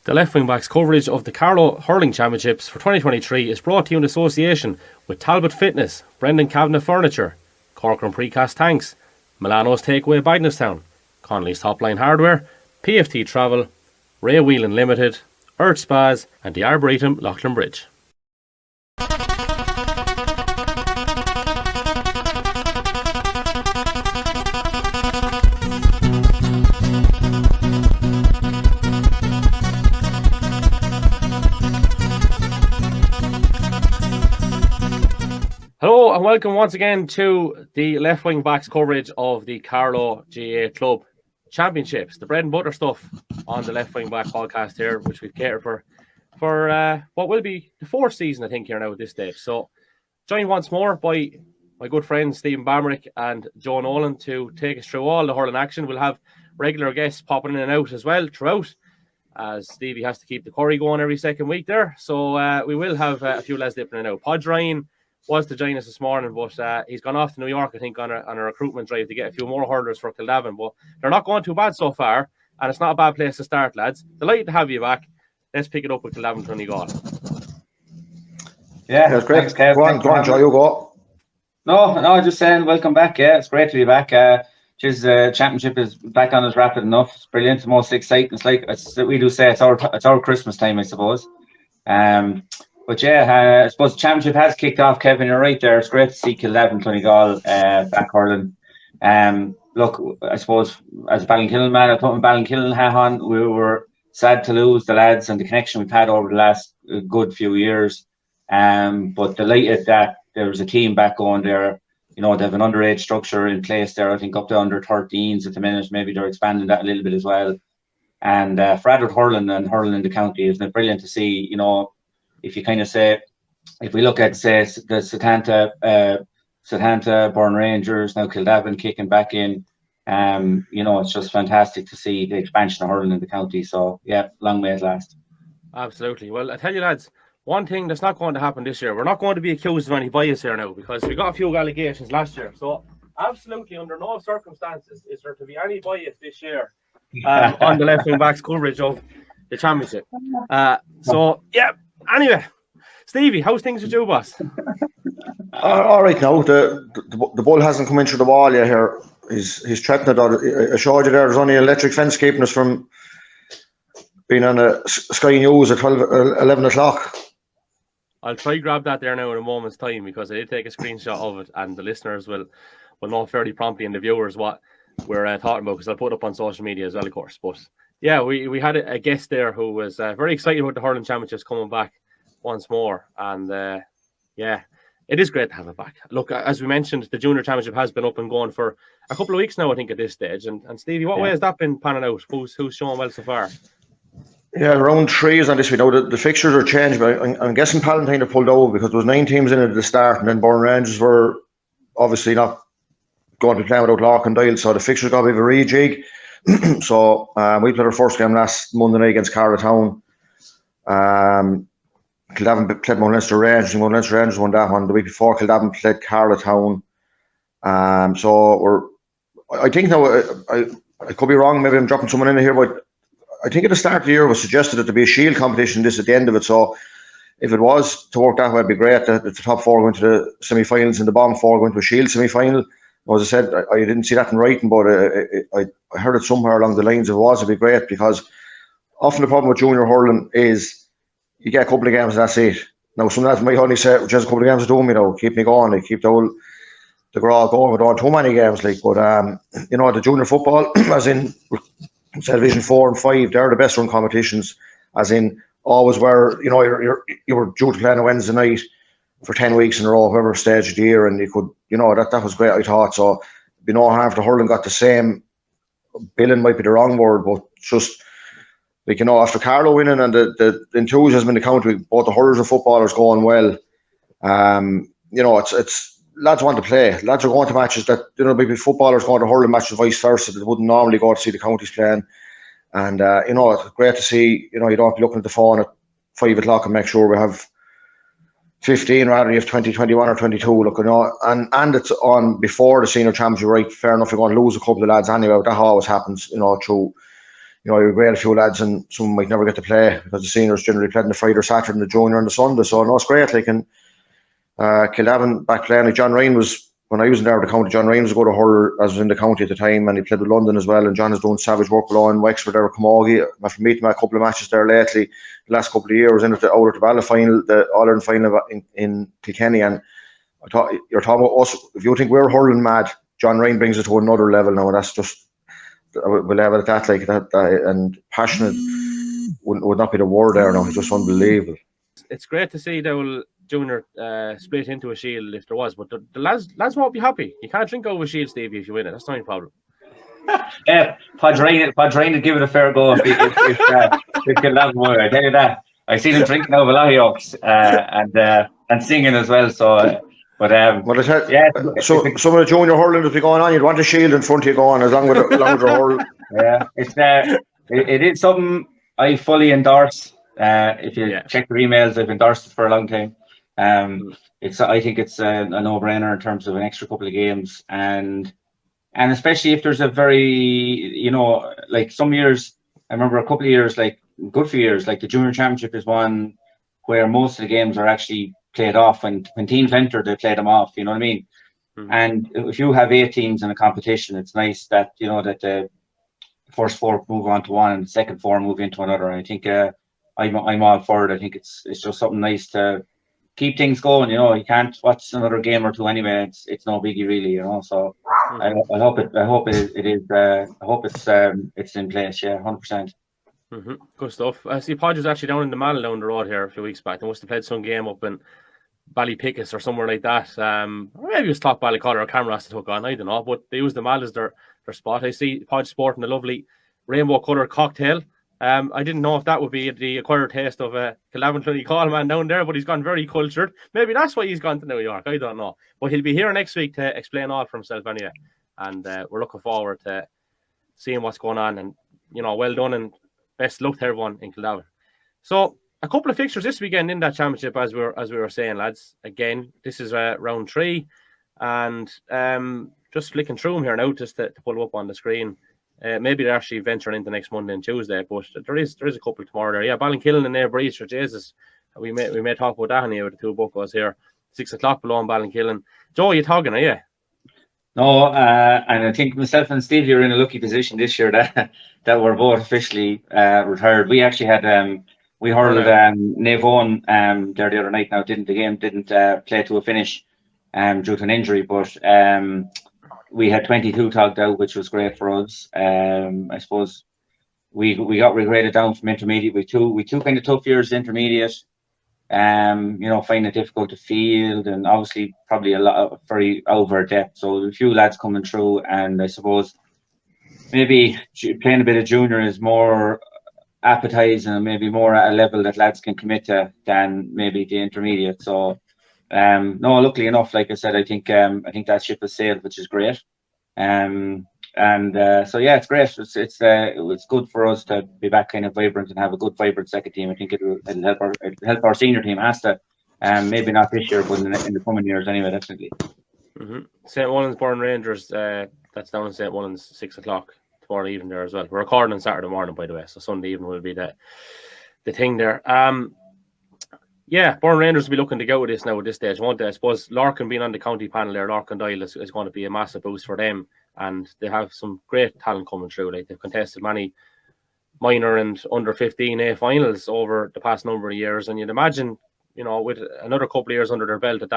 The Left Wing Backs coverage of the Carlow Hurling Championships for 2023 is brought to you in association with Talbot Fitness, Brendan Kavanagh Furniture, Corcoran Precast Tanks, Milano's Takeaway Bagnestown, Connolly's Topline Hardware, PFT Travel, Whelan Ltd, Earth Spas and the Arboretum Loughlin Bridge. Hello and welcome once again to the Left Wing Backs coverage of the Carlow GA Club Championships, the bread and butter stuff on the Left Wing Back podcast here, which we've catered for what will be the fourth season, I think, here now at this stage. So, joined once more by my good friends Stephen Bamrick and Joe Nolan to take us through all the hurling action. We'll have regular guests popping in and out as well throughout, as Stevie has to keep the curry going every second week there. So, we will have a few lads dipping in and out. Podge Ryan was to join us this morning, but he's gone off to New York, I think, on a recruitment drive to get a few more hurlers for Kildavin. But they're not going too bad so far, and it's not a bad place to start, lads. Delighted to have you back. Let's pick it up with Kildavin Donegal. Yeah, that's great. Thanks, Kev. Go on, Joe, you go. No, just saying welcome back. Yeah, it's great to be back. Championship is back on us rapid enough. It's brilliant. The most exciting. We do say it's our Christmas time, I suppose. But yeah, I suppose the championship has kicked off, Kevin. You're right there. It's great to see Kildavin Donegal back hurling. Look, I suppose as a Ballinkillen man, I put my Ballinkillen hat on. We were sad to lose the lads and the connection we've had over the last good few years. But delighted that there was a team back going there. You know, they have an underage structure in place there, I think up to under 13s at the minute. Maybe they're expanding that a little bit as well. And for adult hurling and hurling in the county, isn't it brilliant to see, you know, if you kind of say, if we look at, say, the Setanta Burn Rangers, now Kildavin kicking back in, you know, it's just fantastic to see the expansion of hurling in the county. So, yeah, long may it last. Absolutely. Well, I tell you, lads, one thing that's not going to happen this year, we're not going to be accused of any bias here now, because we got a few allegations last year. So, absolutely, under no circumstances is there to be any bias this year on the Left Wing Backs coverage of the championship. Anyway, Stevie, how's things with you, boss? All right now. The ball hasn't come in through the wall yet here. He's threatened it. I showed you there's only an electric fence keeping us from being on a Sky News at 11 o'clock. I'll try grab that there now in a moment's time, because I did take a screenshot of it, and the listeners will know fairly promptly, and the viewers, what we're talking about, because I'll put it up on social media as well, of course. But yeah, we had a guest there who was very excited about the hurling championships coming back once more, and yeah, it is great to have it back. Look, as we mentioned, the junior championship has been up and going for a couple of weeks now, I think, at this stage. And Stevie, what way has that been panning out? Who's showing well so far? Yeah, round 3 is on this week now. The fixtures are changed, but I'm guessing Palatine have pulled over because there was 9 teams in it at the start, and then Burn Rangers were obviously not going to be playing without Lock and Dial, so the fixtures got a bit of a rejig. So we played our first game last Monday night against Carlow Town. Kildavin played Mount Leinster Rangers, and Mount Leinster Rangers won that one. The week before, Kildavin played Carlow Town. I think now, I could be wrong, maybe I'm dropping someone in here, but I think at the start of the year it was suggested that there be a shield competition this at the end of it. So if it was to work that way, it'd be great that the top 4 go into the semi-finals and the bottom 4 go into a shield semi-final. As I said, I didn't see that in writing, but I heard it somewhere along the lines of it'd be great, because often the problem with junior hurling is you get a couple of games and that's it. Now, some lads might only say, just a couple of games to do me, keep me going, keep the grog going, we don't want too many games, but you know, the junior football, as in Division 4 and 5, they're the best run competitions, as in always where, you know, you were due to play on a Wednesday night for 10 weeks in a row, whatever stage of the year, and you could, you know, that was great, I thought. So it'd be no harm if the hurling got the same billing, might be the wrong word, but just like, you know, after Carlow winning and the enthusiasm in the county, both the hurlers and footballers going well, you know, it's lads want to play. Lads are going to matches that, you know, maybe footballers going to hurling matches vice versa, that wouldn't normally go to see the counties playing. And you know, it's great to see, you know, you don't have to be looking at the phone at 5 o'clock and make sure we have 15 rather than you have 20, 21 or 22, look, you know, and it's on before the senior championship, right? Fair enough, you're going to lose a couple of lads anyway, but that always happens, you know, through you know, you grade a few lads and some might never get to play because the seniors generally played on the Friday or Saturday and the junior on the Sunday. So no, it's great. Like, and Kildavin back playing, like John Ryan was, when I was in there with the county, John Ryan was a good hurler as was in the county at the time, and he played with London as well, and John is doing savage work below in Wexford there with Camogie. I've meeting him a couple of matches there lately, the last couple of years, in the out at the Ballon final, the All-Ireland final in Kilkenny, and I thought, you're talking about us, if you think we're hurling mad, John Ryan brings it to another level now, and that's just, we'll have it at that, like that, and passionate would not be the word there now. It's just unbelievable. It's great to see the junior split into a shield if there was, but the lads won't be happy. You can't drink over a shield, Stevie, if you win it. That's not your problem. Yeah, Padrain would give it a fair go if Kildavin won. I tell you that. I seen him drinking over Lahioks and singing as well. So. But yeah. So some of the junior hurling that be going on, you'd want a shield in front of you going as long as you're hurling. Yeah, it is something I fully endorse. If you check your emails, I've endorsed it for a long time. I think it's a no-brainer in terms of an extra couple of games, and especially if there's a very, you know, like some years, I remember a couple of years, like good few years, like the junior championship is one where most of the games are actually played off, and when teams enter, they play them off. You know what I mean? Mm-hmm. And if you have 8 teams in a competition, it's nice that, you know, that the first 4 move on to one and the second 4 move into another. And I think I'm all for it. I think it's just something nice to keep things going. You know, you can't watch another game or two anyway. It's no biggie really. You know, so I hope it's in place. Yeah, 100%. Mm-hmm. Good stuff. I see Podge was actually down in the Mallow down the road here a few weeks back. They must have played some game up in Ballypickus or somewhere like that. Or maybe it was Top Ballycollar or Camross that took on. I don't know. But they used the Mallow as their spot. I see Podge sporting a lovely rainbow coloured cocktail. I didn't know if that would be the acquired taste of a Kildavin call man down there, but he's gone very cultured. Maybe that's why he's gone to New York. I don't know. But he'll be here next week to explain all for himself anyway. And we're looking forward to seeing what's going on. And, you know, well done and best luck to everyone in Kildavin. So a couple of fixtures this weekend in that championship, as we were saying, lads. Again, this is round 3, and just flicking through them here now, just to pull them up on the screen. Maybe they're actually venturing into next Monday and Tuesday, but there is a couple tomorrow there. Yeah, Ballinkillen and Arboretum, Jesus, we may talk about that here with the 2 buckos here. 6 o'clock below in Ballinkillen. Joe, you talking, are you? No, and I think myself and Steve are in a lucky position this year that we're both officially retired. We actually had we hurled Navon there the other night. Now the game didn't play to a finish due to an injury, but we had 22 togged out, which was great for us. I suppose we got regraded down from intermediate with two kind of tough years intermediate. You know, finding it difficult to field, and obviously probably a lot of very over depth. So a few lads coming through, and I suppose maybe playing a bit of junior is more appetizing and maybe more at a level that lads can commit to than maybe the intermediate. So no, luckily enough, like I said, I think that ship has sailed, which is great. So yeah, it's great. It's good for us to be back kind of vibrant and have a good vibrant second team. I think it'll help our senior team. Has to, maybe not this year, but in the coming years anyway, definitely. Mm-hmm. St. Wallensburn Rangers. That's down in St. Wallens, 6 o'clock tomorrow evening there as well. We're recording on Saturday morning, by the way, so Sunday evening will be the thing there. Yeah, Burn Rangers will be looking to go with this now at this stage, won't they? I suppose Larkin being on the county panel there, Larkin Doyle is going to be a massive boost for them, and they have some great talent coming through. Like, they've contested many minor and under 15A finals over the past number of years, and you'd imagine, you know, with another couple of years under their belt at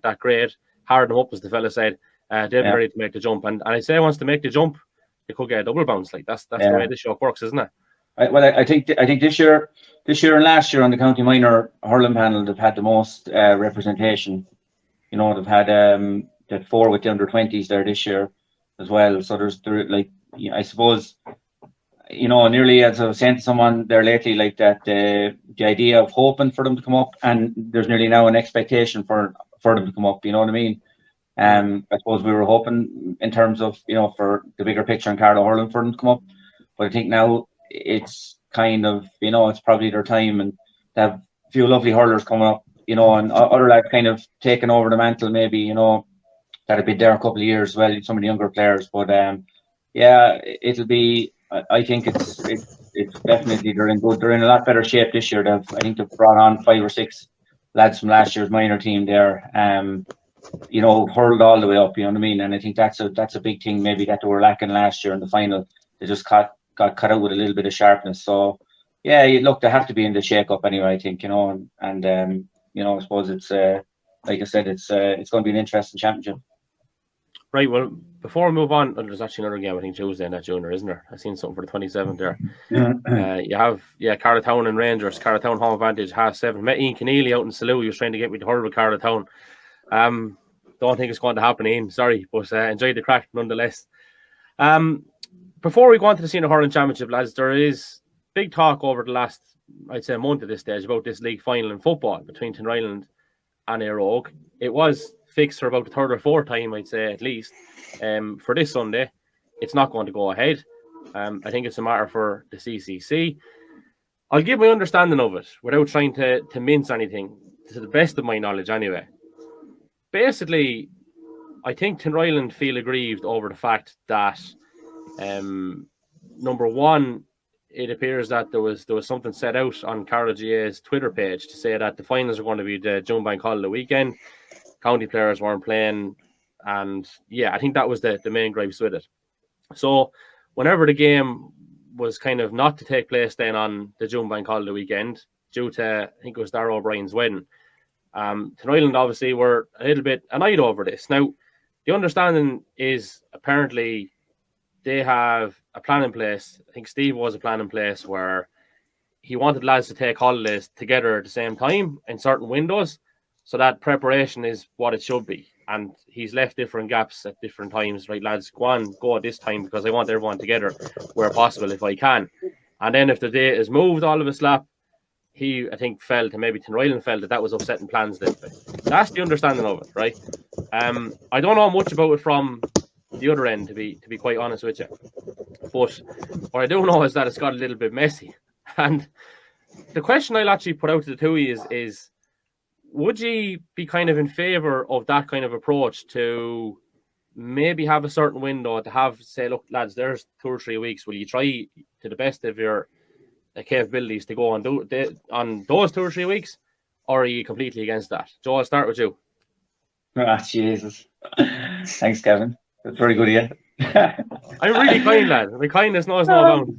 that grade, hard them up, as the fella said, they'll be ready to make the jump. And I say once they make the jump, they could get a double bounce. Like that's the way this show works, isn't it? I think this year and last year on the county minor hurling panel, they've had the most representation. You know, they've had the 4 with the under 20s there this year as well. So I suppose, you know, nearly as I was saying to someone there lately, like that the idea of hoping for them to come up, and there's nearly now an expectation for them to come up. You know what I mean? I suppose we were hoping in terms of, you know, for the bigger picture in Carlow hurling for them to come up, but I think now it's kind of, you know, it's probably their time, and they have a few lovely hurlers coming up, you know, and other lads kind of taking over the mantle, maybe, you know, that have been there a couple of years as well, some of the younger players. But yeah, it'll be I think it's definitely they're in a lot better shape this year. I think they've brought on 5 or 6 lads from last year's minor team there. Hurled all the way up. You know what I mean? And I think that's a big thing maybe that they were lacking last year in the final. They just got cut out with a little bit of sharpness. So yeah, look, they have to be in the shake-up anyway. I think and I suppose it's like I said, it's going to be an interesting championship. Right, well, before we move on, there's actually another game, I think, Tuesday in that junior, isn't there? I've seen something for the 27th there. You have, Carlow and Rangers. Carlow home advantage, 7:30. Met Ian Connolly out in Salou. He was trying to get me to hurl with Carlow. Don't think it's going to happen, Ian. Sorry, but enjoyed the crack nonetheless. Before we go on to the Senior Hurling Championship, lads, there is big talk over the last, I'd say, month at this stage about this league final in football between Tinryland and Éire Óg. It was fixed for about the third or fourth time, I'd say, at least, for this Sunday. It's not going to go ahead. I think it's a matter for the CCC. I'll give my understanding of it without trying to mince anything, to the best of my knowledge anyway. Basically, I think Tinryland feel aggrieved over the fact that, number one, it appears that there was something set out on Carlow GA's Twitter page to say that the finals are going to be the June Bank Holiday weekend. County players weren't playing, and I think that was the main gripes with it. So whenever the game was kind of not to take place then on the June Bank Holiday weekend, due to, I think it was Darragh O'Brien's wedding, Tinryland obviously were a little bit annoyed over this. Now, the understanding is apparently they have a plan in place. I think Steve was a plan in place where he wanted lads to take holidays together at the same time in certain windows, so that preparation is what it should be. And he's left different gaps at different times. Right, lads, go at this time because I want everyone together where possible if I can. And then if the date is moved all of a slap, he, I think, felt, and maybe Tinryland felt that was upsetting plans. That's the understanding of it, right? I don't know much about it from the other end, to be quite honest with you. But what I do know is that it's got a little bit messy. And the question I'll actually put out to the two of you is would you be kind of in favour of that kind of approach to maybe have a certain window to have, say, look, lads, there's 2 or 3 weeks. Will you try to the best of your capabilities to go on those 2 or 3 weeks? Or are you completely against that? Joe, I'll start with you. Jesus. Thanks, Kevin. That's very good of you. I'm really kind, lad. My kindness knows no bounds.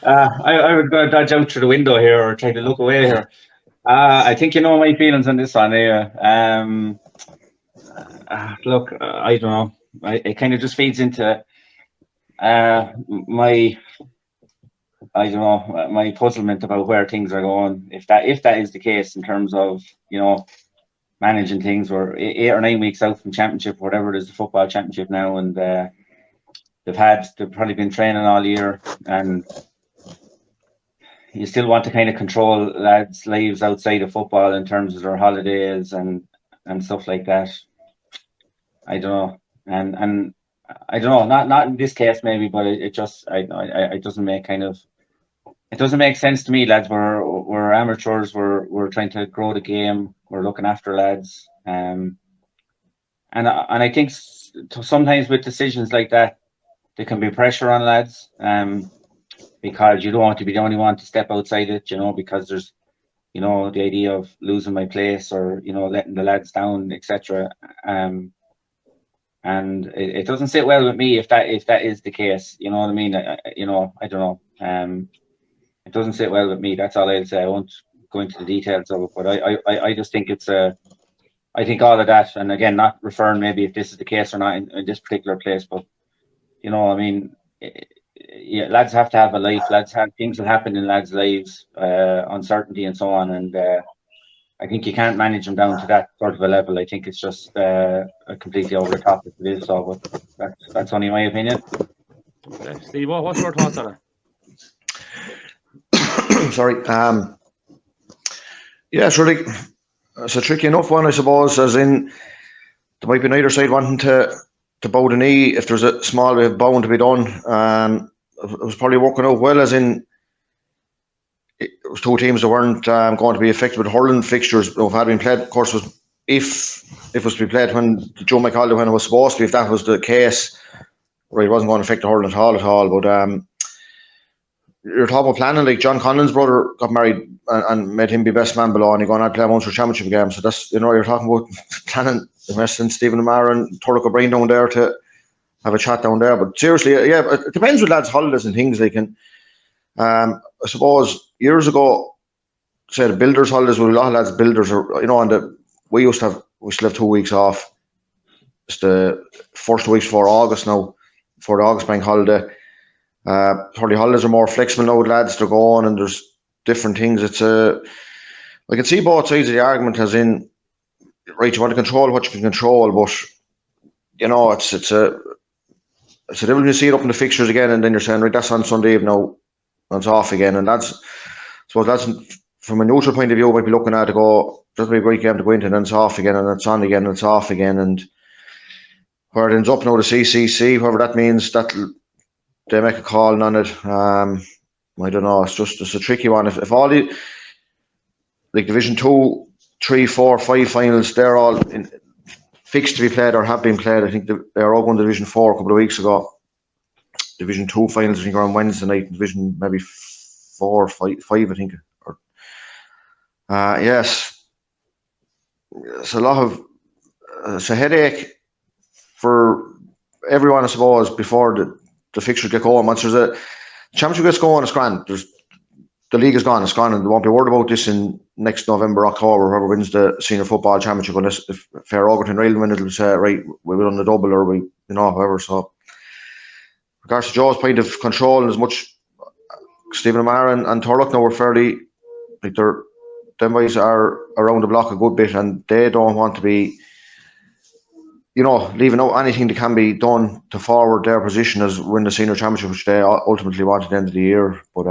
I would dodge out through the window here or try to look away here. I think you know my feelings on this one here. Look, I don't know. It kind of just feeds into my puzzlement about where things are going. If that is the case in terms of, managing things, we're 8 or 9 weeks out from championship, whatever it is, the football championship now, and they've probably been training all year, and you still want to kind of control lads' lives outside of football in terms of their holidays and stuff like that. I don't know, and I don't know, not in this case maybe, but it doesn't make it doesn't make sense to me, lads. We're amateurs. We're trying to grow the game. We're looking after lads, and I think sometimes with decisions like that, there can be pressure on lads, because you don't want to be the only one to step outside it, because there's, the idea of losing my place or letting the lads down, etc. And it doesn't sit well with me if that is the case. You know what I mean? I don't know. It doesn't sit well with me. That's all I'll say. I won't go into the details of it, but I just think I think all of that, and again, not referring maybe if this is the case or not in this particular place, but lads have to have a life. Lads have things that happen in lads' lives, uncertainty and so on, and I think you can't manage them down to that sort of a level. I think it's just completely over the top if it is so, but that's only my opinion. Okay. Steve, what's your thoughts on it? Sorry. It's a tricky enough one, I suppose, as in there might be neither side wanting to bow the knee if there's a small bit of bowing to be done. It was probably working out well, as in it was 2 teams that weren't going to be affected with hurling fixtures that had been played. Of course, if it was to be played when Joe McCall when it was supposed to be, if that was the case, right, it wasn't going to affect the hurling at all. But you're talking about planning. Like John Conlon's brother got married and made him be best man below, and he going out to play Munster Championship game. So that's, you're talking about planning, investing Stephen O'Mara and Turlock O'Brien down there to have a chat down there. But seriously, yeah, it depends with lads' holidays and things. They can, I suppose, years ago, say the builders' holidays, with a lot of lads, builders are, and we still have 2 weeks off. It's the first 2 weeks before August now, for the August bank holiday. Probably holidays are more flexible now with lads. They're going and there's different things. It's I can see both sides of the argument, as in, right, you want to control what you can control, but it's a devil you see it up in the fixtures again, and then you're saying, right, that's on Sunday evening now, and it's off again, and that's from a neutral point of view, might be looking at to go, just be a great game to go into, and then it's off again, and it's on again, and it's off again, and where it ends up now, the CCC, whatever that means, they make a call on it. I don't know. It's a tricky one. If all the like Division 2, 3, 4, 5 finals, they're all fixed to be played or have been played. I think they are all going to Division 4 a couple of weeks ago. Division 2 finals, I think, are on Wednesday night. Division maybe 4, 5, I think. Yes, it's a lot of it's a headache for everyone, I suppose, before the fixtures get going. Once there's a championship gets going, it's grand. The league is gone, it's gone, and they won't be worried about this in next November, October, whoever wins the senior football championship. Unless if Fair Ogerton Rail win, it'll say, right, we won the double, or we, whoever. So, regards to Joe's point of control, and as much Stephen O'Mara and Turlock now were fairly, like, them boys are around the block a good bit, and they don't want to be, leaving out anything that can be done to forward their position as win the senior championship, which they ultimately want at the end of the year. But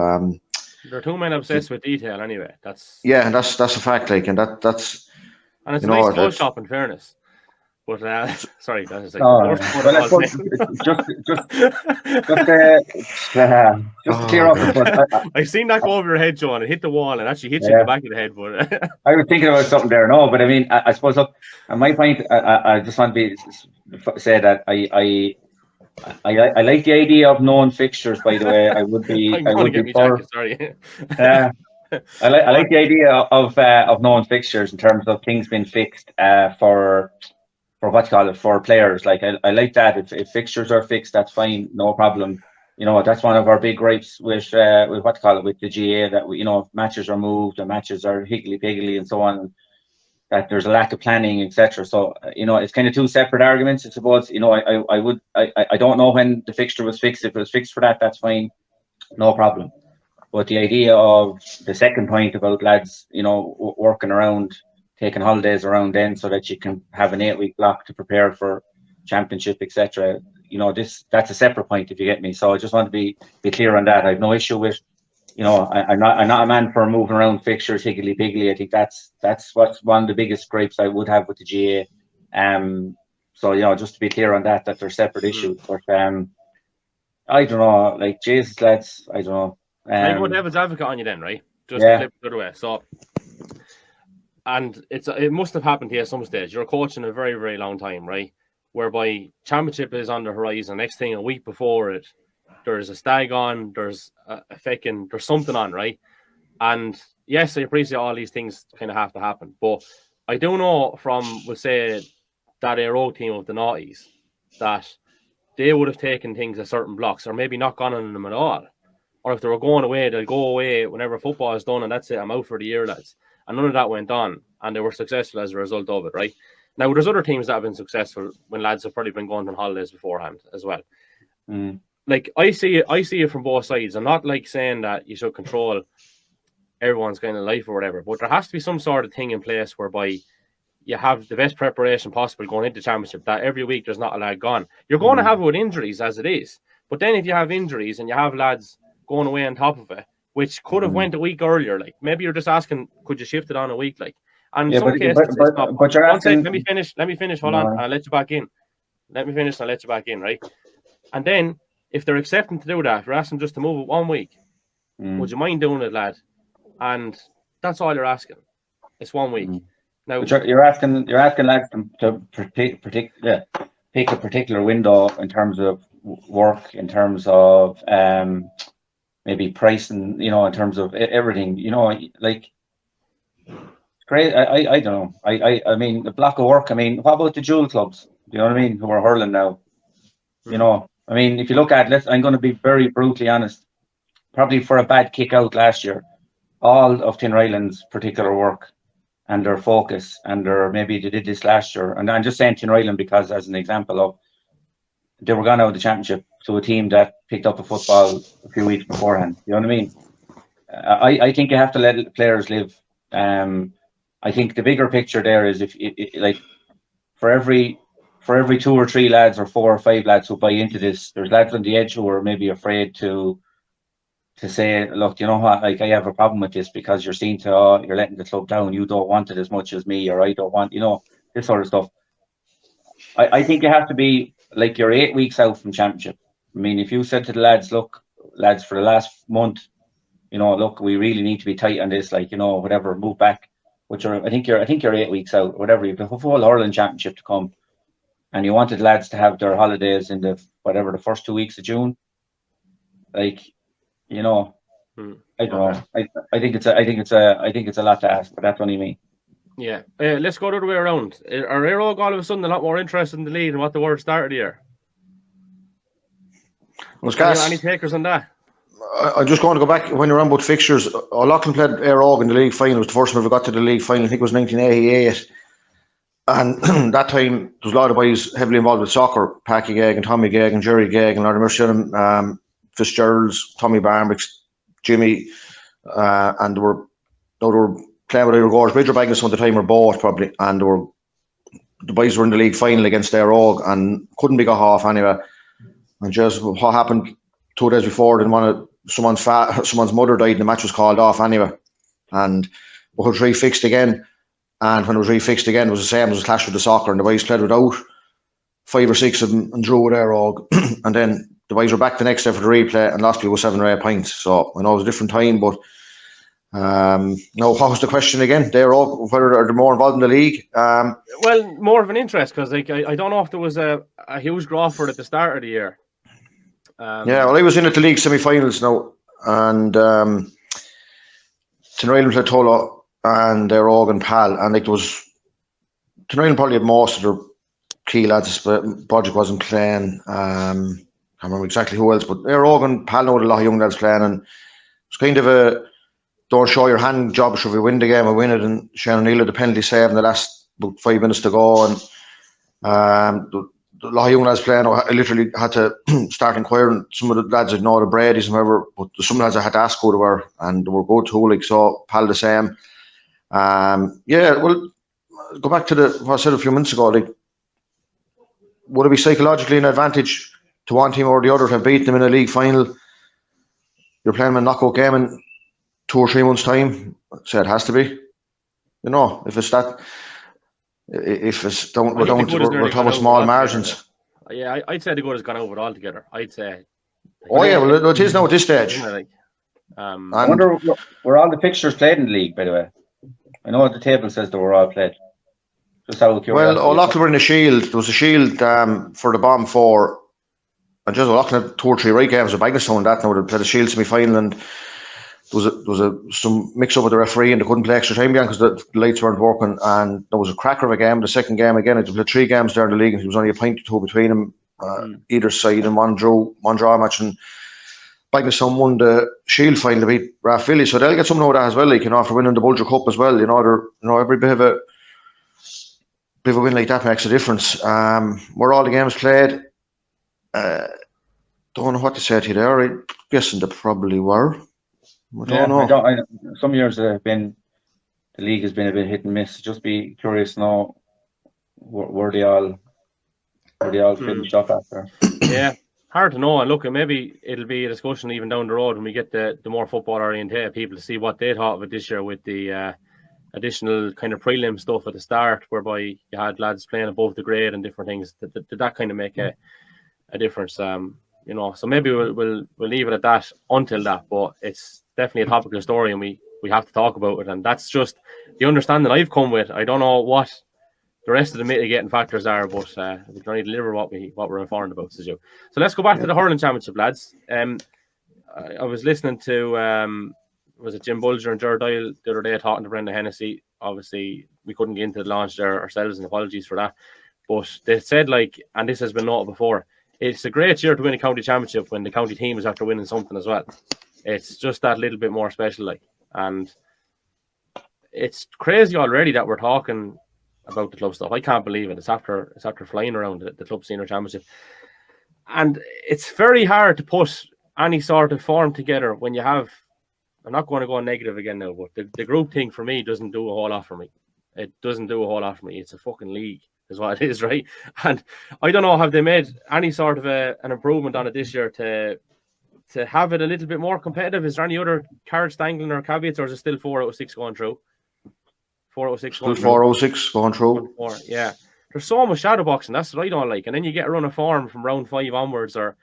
there are two men obsessed with detail anyway. That's a fact, like, and that's and it's a nice clothes shop, in fairness. But sorry, that is like just to clear up. I've seen that go over your head, John. It hit the wall and actually hit you in the back of the head. But I was thinking about something there. No, but I mean, I suppose. Look, at my point, I just want to say that I like the idea of known fixtures. By the way, I would be. Sorry. I like the idea of known fixtures in terms of things being fixed for for players. Like I like that. If fixtures are fixed, that's fine, no problem. That's one of our big gripes with with the GA, that matches are moved and matches are higgly-piggly and so on. That there's a lack of planning, etc. So it's kind of two separate arguments, I suppose. I don't know when the fixture was fixed. If it was fixed for that, that's fine, no problem. But the idea of the second point about lads, working around, taking holidays around then, so that you can have an 8-week block to prepare for championship, etc. That's a separate point, if you get me. So I just want to be clear on that. I have no issue with, I'm not a man for moving around fixtures higgly-piggly. I think that's what's one of the biggest gripes I would have with the GA. So just to be clear on that they're separate issues. But I don't know, like, Jesus, lads, I don't know. I go devil's advocate on you then, right? Just to flip the other way. So, and it must have happened to you at some stage. You're coaching a very, very long time, right? Whereby championship is on the horizon. Next thing, a week before it, there's a stag on, there's there's something on, right? And yes, I appreciate all these things kind of have to happen. But I do know from, we'll say, that Aero team of the noughties, that they would have taken things at certain blocks, or maybe not gone on them at all. Or if they were going away, they'll go away whenever football is done, and that's it, I'm out for the year, lads. And none of that went on, and they were successful as a result of it, right? Now, there's other teams that have been successful when lads have probably been going on holidays beforehand as well. Like, I see it from both sides. I'm not like saying that you should control everyone's kind of life or whatever, but there has to be some sort of thing in place whereby you have the best preparation possible going into championship, that every week there's not a lad gone. You're going to have it with injuries as it is, but then if you have injuries and you have lads going away on top of it, which could have went a week earlier, like, maybe you're just asking, could you shift it on a week, like? And in some cases, but you're asking, let me finish, hold on, I'll let you back in. Let me finish, I'll let you back in, right? And then, if they're accepting to do that, if you're asking just to move it 1 week, would you mind doing it, lad? And that's all you're asking. It's 1 week. Now you're asking lads to pick a particular window in terms of work, in terms of maybe pricing, you know, in terms of everything, you know, like great. I don't know. I mean, the block of work. I mean, what about the jewel clubs? You know what I mean? Who are hurling now? You know, I mean, if you look at, I'm going to be very brutally honest. Probably for a bad kick out last year, all of Tinryland's particular work and their focus and maybe they did this last year. And I'm just saying Tinryland because as an example of they were gone out of the championship to a team that picked up a football a few weeks beforehand. You know what I mean? I think you have to let players live. I think the bigger picture there is if like for every 2 or 3 lads or 4 or 5 lads who buy into this, there's lads on the edge who are maybe afraid to say, look, you know what, like I have a problem with this because you're seen to, you're letting the club down, you don't want it as much as me, or I don't want, you know, this sort of stuff. I think you have to be like you're 8 weeks out from championship. I mean, if you said to the lads, look, lads, for the last month, you know, look, we really need to be tight on this, like, you know, whatever, move back. Which I think you're 8 weeks out, whatever. You've the whole Hurling Championship to come, and you wanted lads to have their holidays in the first 2 weeks of June. Like, you know, I don't know. I think it's a lot to ask, but that's only me. Yeah. Let's go the other way around. Are Aero all of a sudden a lot more interested in the league than what they were at the start of the year? Any takers on that? I'm just going to go back when you're on about fixtures. O'Loughlin played Airog in the league final. It was the first time we ever got to the league final. I think it was 1988. And that time, there was a lot of boys heavily involved with soccer. Packy Gegg and Tommy Gegg and Jerry Gegg and Lord of Mercy, Fitzgerald's, Tommy Barmbricks, Jimmy. And they were playing with either Gorge Bridge or Bagnus at the time, or both probably. And the boys were in the league final against Airog and couldn't be got off anyway. And just what happened 2 days before, someone's mother died and the match was called off anyway. And it was refixed again. And when it was refixed again, it was the same as a clash with the soccer. And the boys played without 5 or 6 of them and drew with Airog. And then the boys were back the next day for the replay and lost people 7 or 8 points. So I know it was a different time, but no, what was the question again? Airog, whether they're more involved in the league? Well, more of an interest because like I don't know if there was a huge draw for it at the start of the year. Yeah, well, I was in at the league semi-finals now, and Tinryland played Tolo and Airog and Pal, and like there was Tinryland probably had most of their key lads, but Broderick wasn't playing. I can't remember exactly who else, but Airog and Pal know a lot of young lads playing, and it's kind of a don't show your hand job. So if we win the game, we win it. And Shannon Neal had the penalty save in the last about 5 minutes to go, and a lot of young lads playing. I literally had to start inquiring. Some of the lads had know the Brady's and whatever, but some lads I had to ask who they were, and they were good too. Like so, Pal the same. Yeah, well, go back to what I said a few minutes ago. Like, would it be psychologically an advantage to one team or the other to have beaten them in a league final? You're playing them a knockout game in 2 or 3 months' time. I'd say it has to be. You know, if it's that. If it's we're talking about small margins. Yeah, I'd say the good has gone over altogether. I'd say. Oh yeah, well it is now at this stage. I wonder were all the fixtures played in the league, by the way. I know the table says they were all played. Just out of curiosity. Well, O'Loughlin were in a shield. There was a shield for the Bomb 4, and just O'Loughlin had 2 or 3 right games with Bagnestown. That now they played a shield semi-final, and there was some mix up with the referee and they couldn't play extra time again because the lights weren't working, and there was a cracker of a game. The second game again, they played 3 games there in the league, and there was only a point or 2 between them either side, and one draw match, and Bagnestown won the Shield final to beat Rathvilly, so they'll get something out of that as well, like, you know, for winning the Bulger Cup as well. You know, every bit of a win like that makes a difference. Were all the games played? Don't know what to say to you there. I'm guessing they probably were. I don't know. Some years the league has been a bit hit and miss. Just be curious to know where they all finished up after. Yeah, hard to know. And look, maybe it'll be a discussion even down the road when we get the more football oriented people to see what they thought of it this year with the additional kind of prelim stuff at the start, whereby you had lads playing above the grade and different things. Did that kind of make a difference? You know, so maybe we'll leave it at that until that. But it's definitely a topical story, and we have to talk about it. And that's just the understanding I've come with. I don't know what the rest of the mitigating factors are, but we're trying to deliver what we're informed about. So let's go back to the Hurling Championship, lads. I was listening to was it Jim Bulger and Ger Doyle the other day talking to Brendan Hennessy. Obviously, we couldn't get into the launch there ourselves, and apologies for that. But they said, like, and this has been noted before, it's a great year to win a county championship when the county team is after winning something as well. It's just that little bit more special, like, and it's crazy already that we're talking about the club stuff. I can't believe it. It's after flying around the club senior championship, and it's very hard to put any sort of form together when you have. I'm not going to go negative again now, but the group thing for me doesn't do a whole lot for me. It doesn't do a whole lot for me. It's a fucking league, is what it is, right? And I don't know, have they made any sort of an improvement on it this year to have it a little bit more competitive? Is there any other cards dangling or caveats, or is it still 4 out of 6 going through? 4 out of 6 going through. 4 out of 6 going through. Yeah. There's so much shadow boxing. That's what I don't like. And then you get a run of form from round 5 onwards, or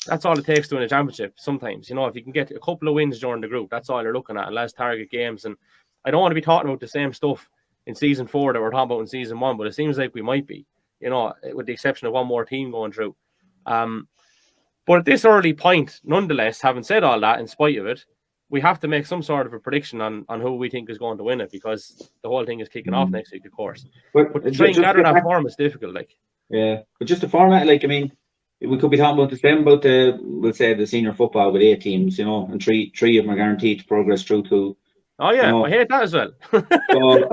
that's all it takes to win a championship sometimes. You know, if you can get a couple of wins during the group, that's all you're looking at, and less target games. And I don't want to be talking about the same stuff in season 4 that we're talking about in season 1, but it seems like we might be, you know, with the exception of one more team going through. But at this early point, nonetheless, having said all that, in spite of it, we have to make some sort of a prediction on who we think is going to win it, because the whole thing is kicking off next week, of course. But to try and gather that form is difficult, like. Yeah, but just the format, like, I mean, we could be talking about the same about we'll say the senior football with 8 teams, you know, and three of them are guaranteed to progress through to. Oh yeah, you know, I hate that as well. So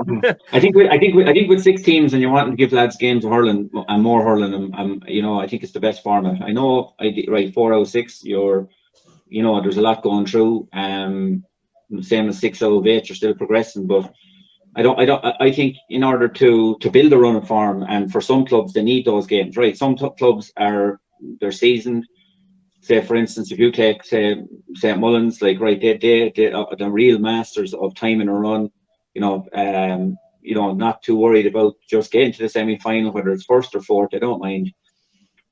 I think with 6 teams and you're wanting to give lads games of hurling and more hurling, you know, I think it's the best format. I know, right, 4 out of 6, you know, there's a lot going through. Same as 6 out of 8, you're still progressing, but I think in order to build a run of form, and for some clubs they need those games, right? Some clubs they're seasoned. Say, for instance, if you take, say, St. Mullins, like, right, they are the real masters of time in a run. You know, not too worried about just getting to the semi-final, whether it's first or fourth, they don't mind,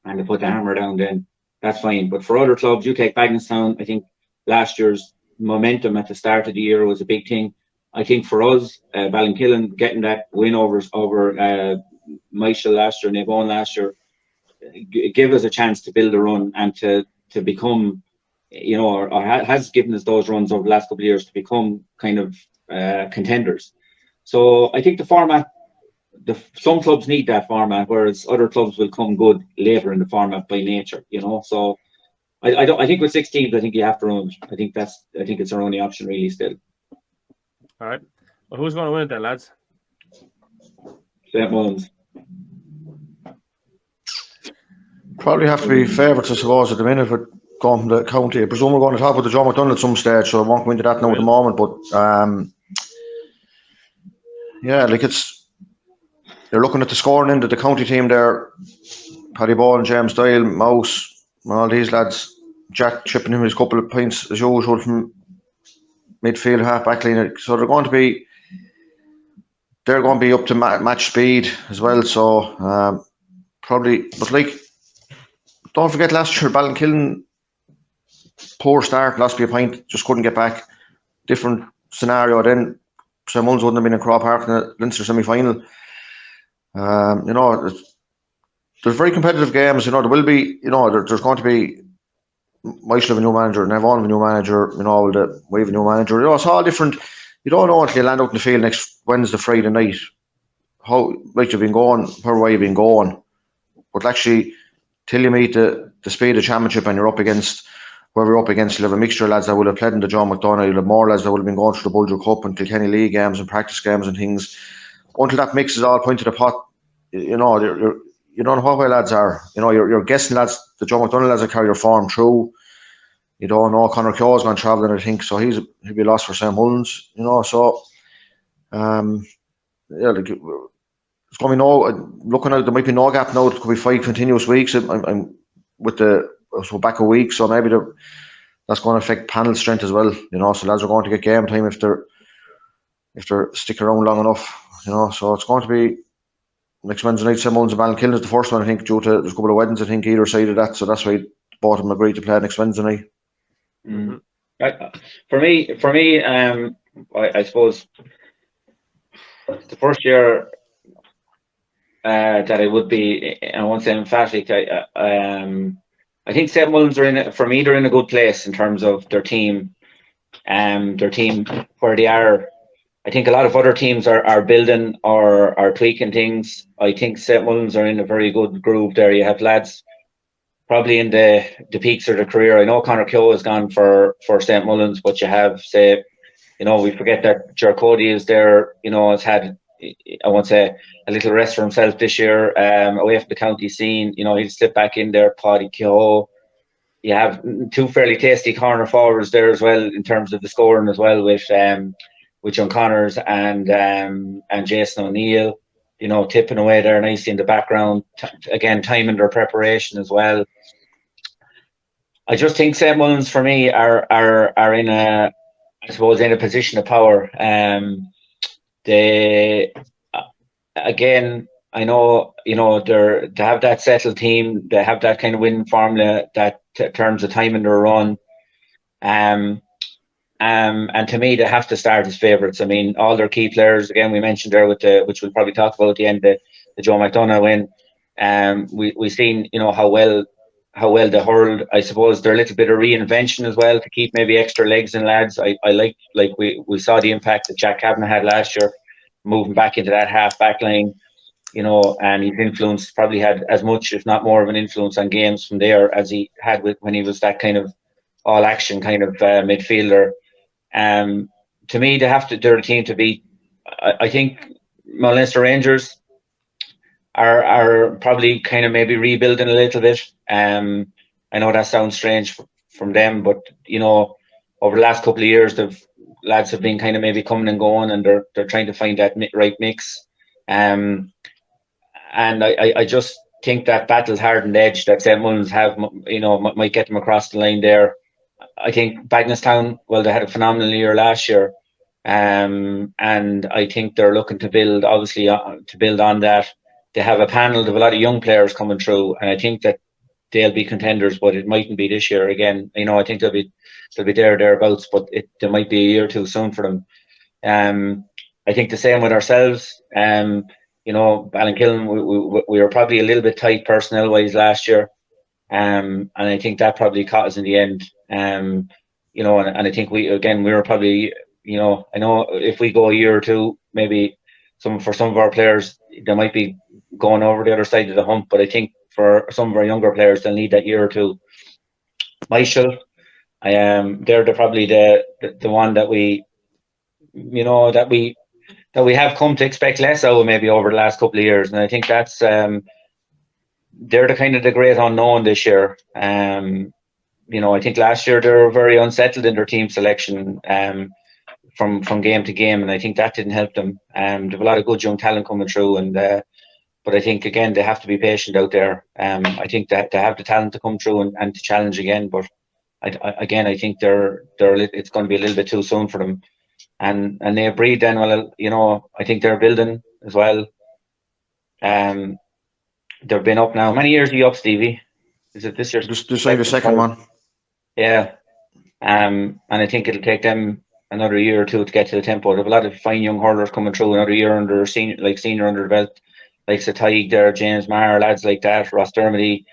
and they put the hammer down. Then that's fine. But for other clubs, you take Bagnallstown. I think last year's momentum at the start of the year was a big thing. I think for us, Ballinkillen getting that win over Michael last year and Avon last year, give us a chance to build a run and to become, you know, or has given us those runs over the last couple of years to become kind of contenders. So I think the format, some clubs need that format, whereas other clubs will come good later in the format by nature, you know. So I think with 6 teams, I think you have to run it. I think it's our only option really still. All right. Well, who's going to win it then, lads? St. Mullins. Probably have to be favourites, I suppose, at the minute with going from the county. I presume we're going to talk about the John McDonald at some stage, so I won't go into that now at the moment. But yeah, like, you're looking at the scoring end of the county team there. Paddy Ball and James Doyle, Mouse, and all these lads. Jack chipping him his couple of points as usual from midfield, half back line. So they're going to be up to match speed as well. So probably, but like, don't forget last year Ballinkillen, poor start, lost by a point, just couldn't get back. Different scenario then. St. Mullins wouldn't have been in Crow Park in the Leinster semi-final. You know, there's very competitive games. You know, there will be. You know, there's going to be. Michael have a new manager, Nevon have a new manager. You know, we have a new manager. You know, it's all different. You don't know until you land out in the field next Wednesday, Friday night, how like you've been going, where way you've been going. But actually, till you meet the speed of championship and you're up against where we're up against, you'll have a mixture of lads that will have played in the John McDonagh, you'll have more lads that will have been going through the Bulger Cup and Kilkenny League games and practice games and things. Until that mix is all pointed to the pot, you know, you don't know what way lads are. You know, you're guessing lads, the John McDonagh lads that carry their form through. You don't know, Conor Keogh's gone travelling, I think, so he'll be lost for St. Mullins, you know. So yeah, like, it's going to be looking out, there might be no gap now. It could be 5 continuous weeks. I'm with back a week, so maybe that's going to affect panel strength as well, you know. So lads are going to get game time if they're sticking around long enough, you know. So it's going to be next Wednesday night. St. Mullins and Ballinkillen is the first one, I think, due to there's a couple of weddings, I think, either side of that. So that's why both of them agreed to play next Wednesday night. Mm-hmm. For me, I suppose the first year that I would be, I won't say emphatic, I I think St. Mullins are for me, they're in a good place in terms of their team where they are. I think a lot of other teams are building or are tweaking things. I think St. Mullins are in a very good groove there. You have lads probably in the peaks of their career. I know Conor Keogh has gone for St. Mullins, but you have, say, we forget that Cody is there, has had, I won't say, a little rest for himself this year, away from the county scene. He'll slip back in there, Paddy Keogh. You have two fairly tasty corner forwards there as well in terms of the scoring as well with John Connors and Jason O'Neill, tipping away there nicely in the background. Again, timing their preparation as well. I just think St. Mullins for me are in a, I suppose, in a position of power. They again, I know, they have that settled team. They have that kind of winning formula that terms of timing their run. And to me, they have to start as favourites. I mean, all their key players, again, we mentioned there which we'll probably talk about at the end, the Joe McDonough win. We've seen, how well they hurled. I suppose they're a little bit of reinvention as well to keep maybe extra legs in lads. I like we saw the impact that Jack Kavanagh had last year, moving back into that half back line, and his influence probably had as much, if not more, of an influence on games from there as he had when he was that kind of all action kind of midfielder. To me, they're a team to beat. I think Leinster Rangers are probably kind of maybe rebuilding a little bit. I know that sounds strange from them, but over the last couple of years, the lads have been kind of maybe coming and going, and they're trying to find that right mix. And I just think that battle hardened edge that St. Mullins have, might get them across the line there. I think Bagenalstown, well, they had a phenomenal year last year, and I think they're looking to build, obviously, to build on that. They have a panel of a lot of young players coming through, and I think that they'll be contenders, but it mightn't be this year again. I think they'll be thereabouts, but there might be a year or two soon for them. I think the same with ourselves. Ballinkillen, we were probably a little bit tight personnel wise last year, and I think that probably caught us in the end. And I think we were probably, I know if we go a year or two, maybe for some of our players, they might be going over the other side of the hump, but I think for some of our younger players, they'll need that year or two. Michael, they're probably the one that we have come to expect less of maybe over the last couple of years, and I think that's they're the kind of the great unknown this year. I think last year they were very unsettled in their team selection from game to game, and I think that didn't help them. They have a lot of good young talent coming through, but I think again they have to be patient out there. I think that they have the talent to come through and to challenge again, but I think it's going to be a little bit too soon for them. And they breed then, well, I think they're building as well. They've been up now. How many years are you up, Stevie? Is it this year? Just say the second one. Yeah. And I think it'll take them another year or two to get to the tempo. They have a lot of fine young hurlers coming through, another year under senior under the belt, like Satayeg there, James Maher, lads like that, Ross Dermody.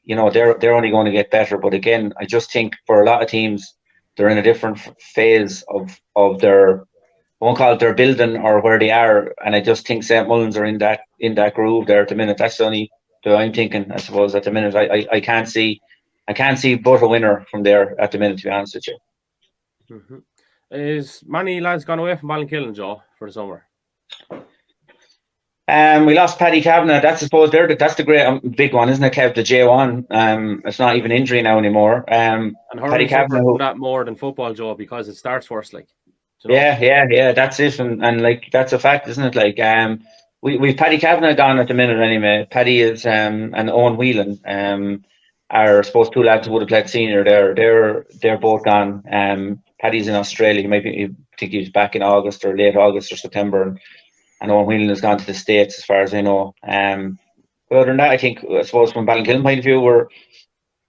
They're only going to get better. But again, I just think for a lot of teams, they're in a different phase of their, I won't call it their building or where they are, and I just think St. Mullins are in that groove there at the minute. That's the only that I'm thinking, I suppose, at the minute. I can't see but a winner from there at the minute, to be honest with you. Mm-hmm. Is many lads gone away from Ballinkillen, Joe, for the summer? We lost Paddy Kavanagh. That's, I suppose, that's the great big one, isn't it, Kev? The J1. It's not even injury now anymore. And Paddy Kavanagh, that more than football, Joe, because it starts first, like. Yeah. That's it, and like that's a fact, isn't it? Like, we've Paddy Kavanagh gone at the minute anyway. Paddy is and Owen Whelan are, I suppose, two lads who would have played senior there. They're both gone. Paddy's in Australia. I think he was back in August or late August or September, and Owen Whelan has gone to the States, as far as I know. But other than that, I suppose from Ballinkillen point of view, we're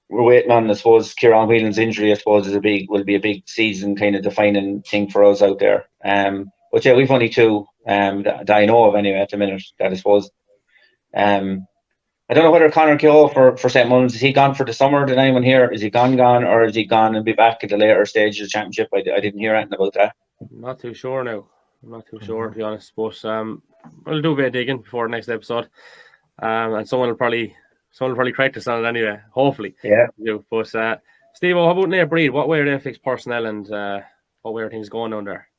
waiting on, I suppose, Kieran Whelan's injury, I suppose, will be a big season kind of defining thing for us out there. But yeah, we've only two that I know of anyway at the minute, that I suppose. I I don't know whether Conor Keogh for St. Mullins, is he gone for the summer? Did anyone hear? Is he gone, or is he gone and be back at the later stage of the championship? I didn't hear anything about that. I'm not too sure now. I'm not too sure, to be honest. But we'll do a bit of digging before the next episode. And someone will probably correct us on it anyway, hopefully. Yeah. But Steve, how about Nate Breed? What way are they fixed personnel, and what way are things going on there?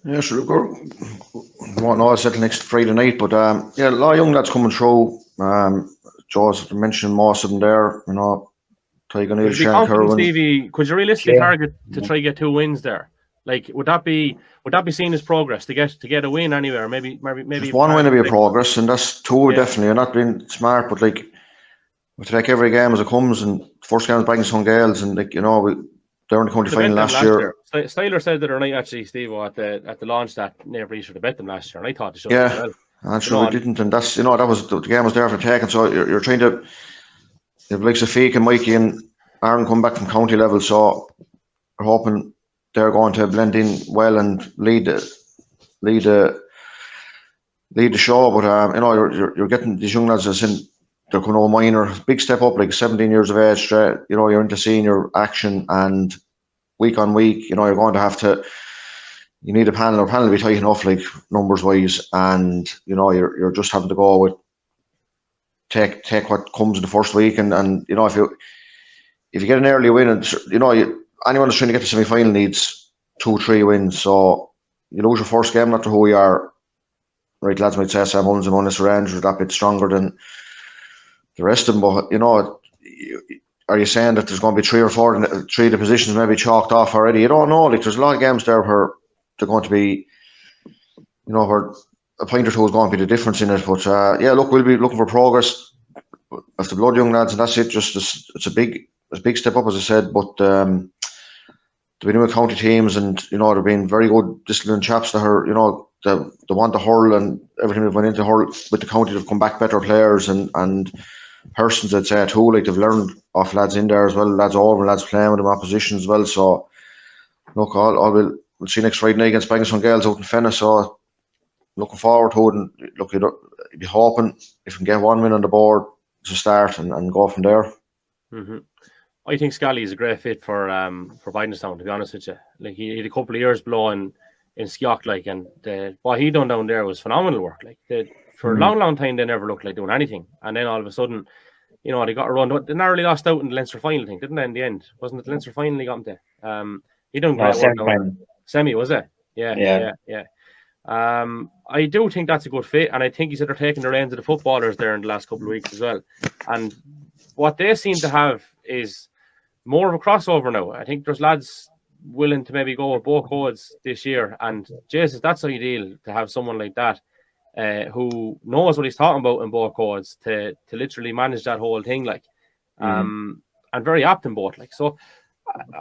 Yeah, sure. We won't know I'll settle next Friday night, but yeah, a lot of young lads coming through. Joe's mentioned most of them there, you know. Tiger Neil, Sean Kerwin. Stevie, could you realistically target to try to get 2 wins there? Like, would that be seen as progress to get a win anywhere? Maybe just one win would be a progress, and that's 2 definitely. You're not being smart, but like we take every game as it comes. And first game was Bagenstown Gales, and like, you know, they were in the county final last year. Styler said that or night actually, Steve, at the launch that Nate should have bet them last year, and I thought they should. Yeah, and sure we didn't, and that's, you know, that was the game was there for taking. So you're trying to, you have like Safik and Mikey and Aaron come back from county level, so we're hoping they're going to blend in well and lead the show. But you know, you're getting these young lads as in they're going to minor, big step up, like 17 years of age. You know, you're into senior action, and week on week, you know, you're going to have to. You need a panel. Or panel to be tight enough, like numbers wise, and you know, you're just having to go with take what comes in the first week, and you know, if you get an early win, and you know, anyone that's trying to get to semi-final needs 2-3 wins. So you lose your first game, not matter who you are. Right, lads might say Sam Mullins and Mullins Rangers are that bit stronger than the rest of them, but you know, are you saying that there's going to be 3 or 4 of the positions maybe chalked off already? You don't know. Like, there's a lot of games there where they're going to be, you know, where a point or 2 is going to be the difference in it. But yeah, look, we'll be looking for progress of the blood young lads, and that's it. Just it's a big step up, as I said, but they've been with county teams, and you know, they've been very good disciplined chaps that are, you know, they want to hurl, and everything that went into hurl with the county, they've come back better players, and persons, I'd say too, like they've learned off lads in there as well, lads over, lads playing with them opposition as well. So look, we'll see next Friday night against Bagenstown Gales out in Fenna. So looking forward to it, and look, you'd be hoping if we can get 1 win on the board to start and go from there. Mm-hmm. I think Scally is a great fit for Bagenstown, to be honest with you. Like, he had a couple of years below in Skiock, like, and what he done down there was phenomenal work. Like, for a long time, they never looked like doing anything, and then all of a sudden, you know, they got a run. They narrowly lost out in the Leinster final thing, didn't they? In the end, wasn't it the Leinster final he got into? He done great work down there. Semi, was it? Yeah. I do think that's a good fit, and I think he said they're taking the reins of the footballers there in the last couple of weeks as well. And what they seem to have is more of a crossover now. I think there's lads willing to maybe go with both codes this year, and Jesus, that's ideal to have someone like that who knows what he's talking about in both codes to literally manage that whole thing, like, and very apt in both. Like, so,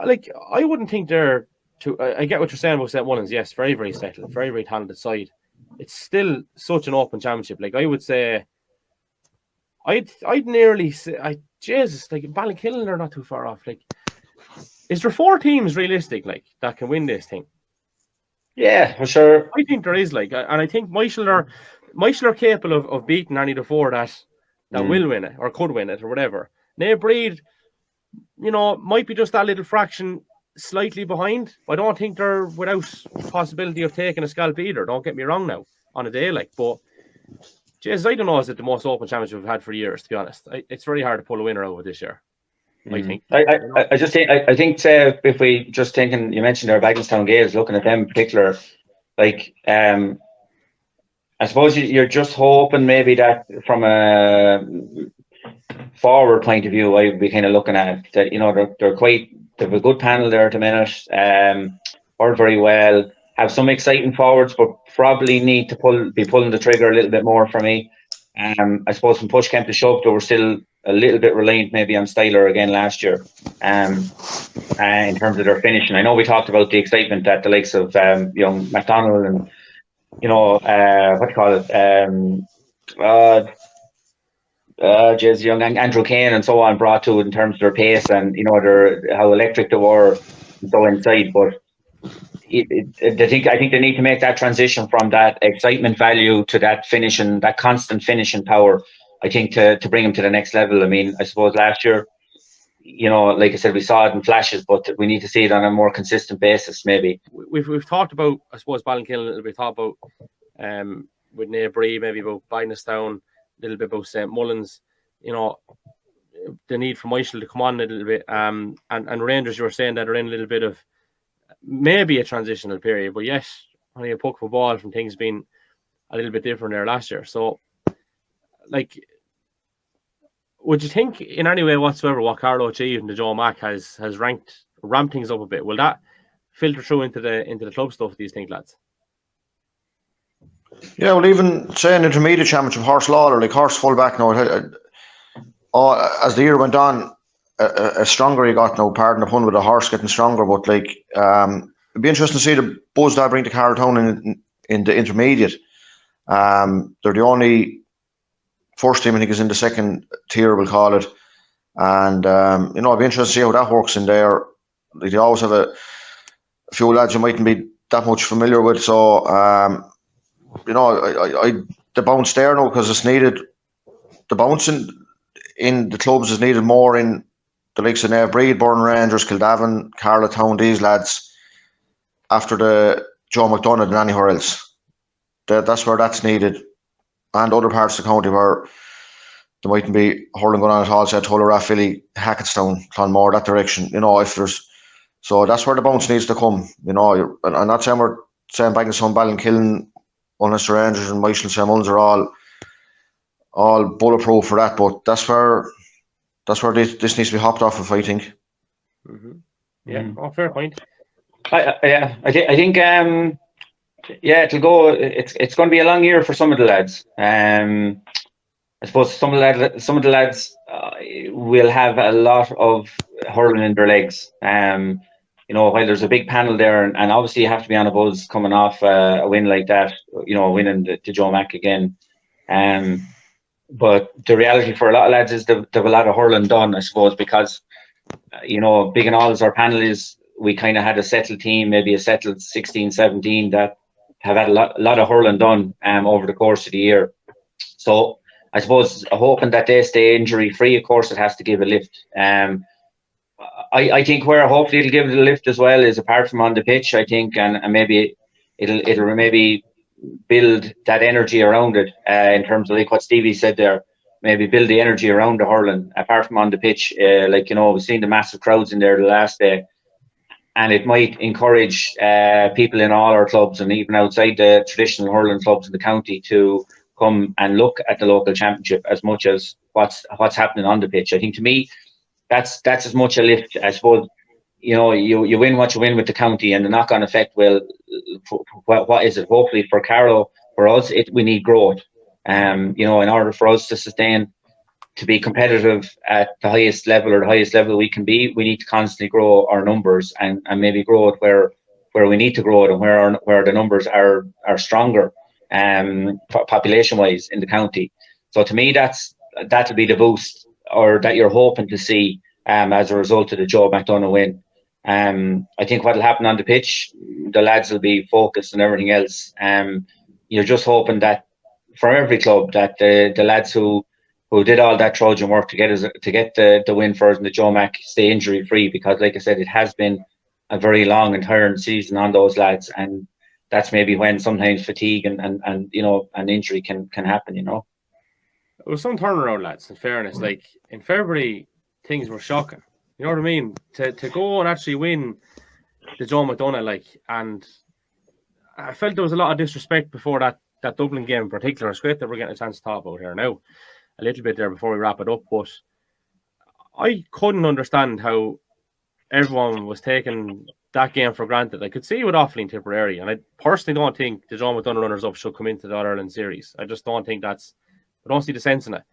like, I wouldn't think they're too. I get what you're saying about St. Mullins. Yes, very, very settled, very, very talented side. It's still such an open championship. Like, I would say, I'd nearly say, Jesus, like, Ballinkillen are not too far off. Like, is there 4 teams realistic, like, that can win this thing? Yeah, for sure. I think there is, like, and I think Michael are capable of beating any of the 4 that will win it or could win it or whatever. Nate Breed, you know, might be just that little fraction slightly behind. I don't think they're without possibility of taking a scalp either. Don't get me wrong now on a day, like, but Jesus, I don't know, is it the most open championship we've had for years, to be honest. It's very hard to pull a winner out of this year. I think. I just think if we just thinking, you mentioned our Bagenstown Gales, looking at them in particular, like, I suppose you're just hoping maybe that from a forward point of view, I would be kind of looking at that, you know, they have a good panel there at the minute, work very well, have some exciting forwards, but probably need to be pulling the trigger a little bit more for me. I suppose from push came to shove, they were still a little bit reliant maybe on Styler again last year, in terms of their finishing. I know we talked about the excitement that the likes of young McDonald and, you know, young Andrew Kane and so on brought to it in terms of their pace and, you know, how electric they were and so inside. But I think they need to make that transition from that excitement value to that finishing, that constant finishing power. I think to bring him to the next level. I mean, I suppose last year, like I said, we saw it in flashes, but we need to see it on a more consistent basis, maybe. We've talked about, I suppose, Ballinkill a little bit, talked about with Nabree, maybe about Bynnestown, a little bit about St. Mullins, the need for Michael to come on a little bit. And Rangers, you were saying that are in a little bit of maybe a transitional period, but yes, only a puck for ball from things being a little bit different there last year. So, like, would you think in any way whatsoever what Carlow achieved and the Joe Mack has ramped things up a bit? Will that filter through into the club stuff, do you think, lads? Yeah, well, even saying intermediate championship, Horse Lawler, like Horse fullback now, as the year went on, a stronger he got now, pardon the pun, with the horse getting stronger, but like, it'd be interesting to see the buzz that bring to Carlowtown in the intermediate. They're the only first team, I think, is in the second tier, we'll call it. And, it'd be interesting to see how that works in there. Like, they always have a few lads you mightn't be that much familiar with. So, the bounce there now, because it's needed. The bounce in the clubs is needed more in the likes of Nave Breed, Burn Rangers, Kildavin, Carlowtown, these lads, after the Joe McDonough than anywhere else. That's where that's needed. And other parts of the county where there mightn't be hurling going on at all, say Tulla, Rathvilly, Hackettstown, Clonmore, that direction, if there's. So that's where the bounce needs to come, I'm not saying we're saying Bagginson, Ballinkillen, unless the Rangers and Michael and St. Mullins are all bulletproof for that, but that's where this needs to be hopped off of, I think. Mm-hmm. Yeah, fair point. I think it'll go. It's going to be a long year for some of the lads. I suppose some of the lads will have a lot of hurling in their legs. While there's a big panel there, and obviously you have to be on a buzz coming off a win like that. Winning to Joe Mack again. But the reality for a lot of lads is they've a lot of hurling done, I suppose, because big and all as our panel is, we kind of had a settled team, maybe a settled 16, 17 that have had a lot of hurling done over the course of the year. So I suppose hoping that they stay injury free, of course, it has to give a lift. I think where hopefully it'll give it a lift as well is apart from on the pitch, I think, and maybe it'll maybe build that energy around it in terms of like what Stevie said there, maybe build the energy around the hurling apart from on the pitch. We've seen the massive crowds in there the last day, and it might encourage people in all our clubs and even outside the traditional hurling clubs in the county to come and look at the local championship as much as what's happening on the pitch. I think to me that's as much a lift. I suppose you win what you win with the county, and the knock-on effect will. What is it? Hopefully for Carlow, for us, we need growth. In order for us to sustain, to be competitive at the highest level we can be, we need to constantly grow our numbers and maybe grow it where we need to grow it and where the numbers are stronger, population-wise in the county. So to me, that'll be the boost, or that you're hoping to see as a result of the Joe McDonough win. I think what'll happen on the pitch, the lads will be focused on everything else. You're just hoping that for every club that the lads who did all that Trojan work to get the win for us in the Joe Mack stay injury free, because like I said, it has been a very long and tiring season on those lads, and that's maybe when sometimes fatigue and injury can happen. It was some turnaround, lads, in fairness. Like in February, things were shocking. You know what I mean? To go and actually win the Joe McDonough, and I felt there was a lot of disrespect before that Dublin game in particular. It's great that we're getting a chance to talk about here now, a little bit there before we wrap it up. But I couldn't understand how everyone was taking that game for granted. I could see with Offaly and Tipperary, and I personally don't think the Joe McDonough runners-up should come into the All-Ireland series. I just don't think I don't see the sense in it.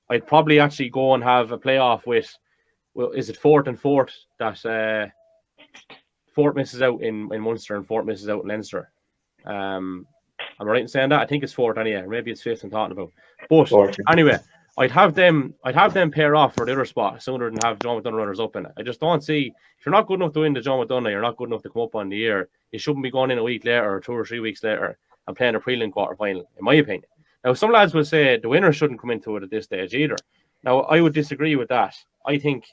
I'd probably actually go and have a playoff with, is it Fort and Fort that Fort misses out in Munster and Fort misses out in Leinster? Am I right in saying that? I think it's Fort anyway. Maybe it's Fifth I'm talking about. But anyway, I'd have them pair off for the other spot sooner than have Joe McDonough runners up in it. I just don't see, if you're not good enough to win the Joe McDonough, you're not good enough to come up on the year. You shouldn't be going in a week later or 2 or 3 weeks later and playing a prelim quarter final, in my opinion. Now, some lads will say the winner shouldn't come into it at this stage either. Now, I would disagree with that. I think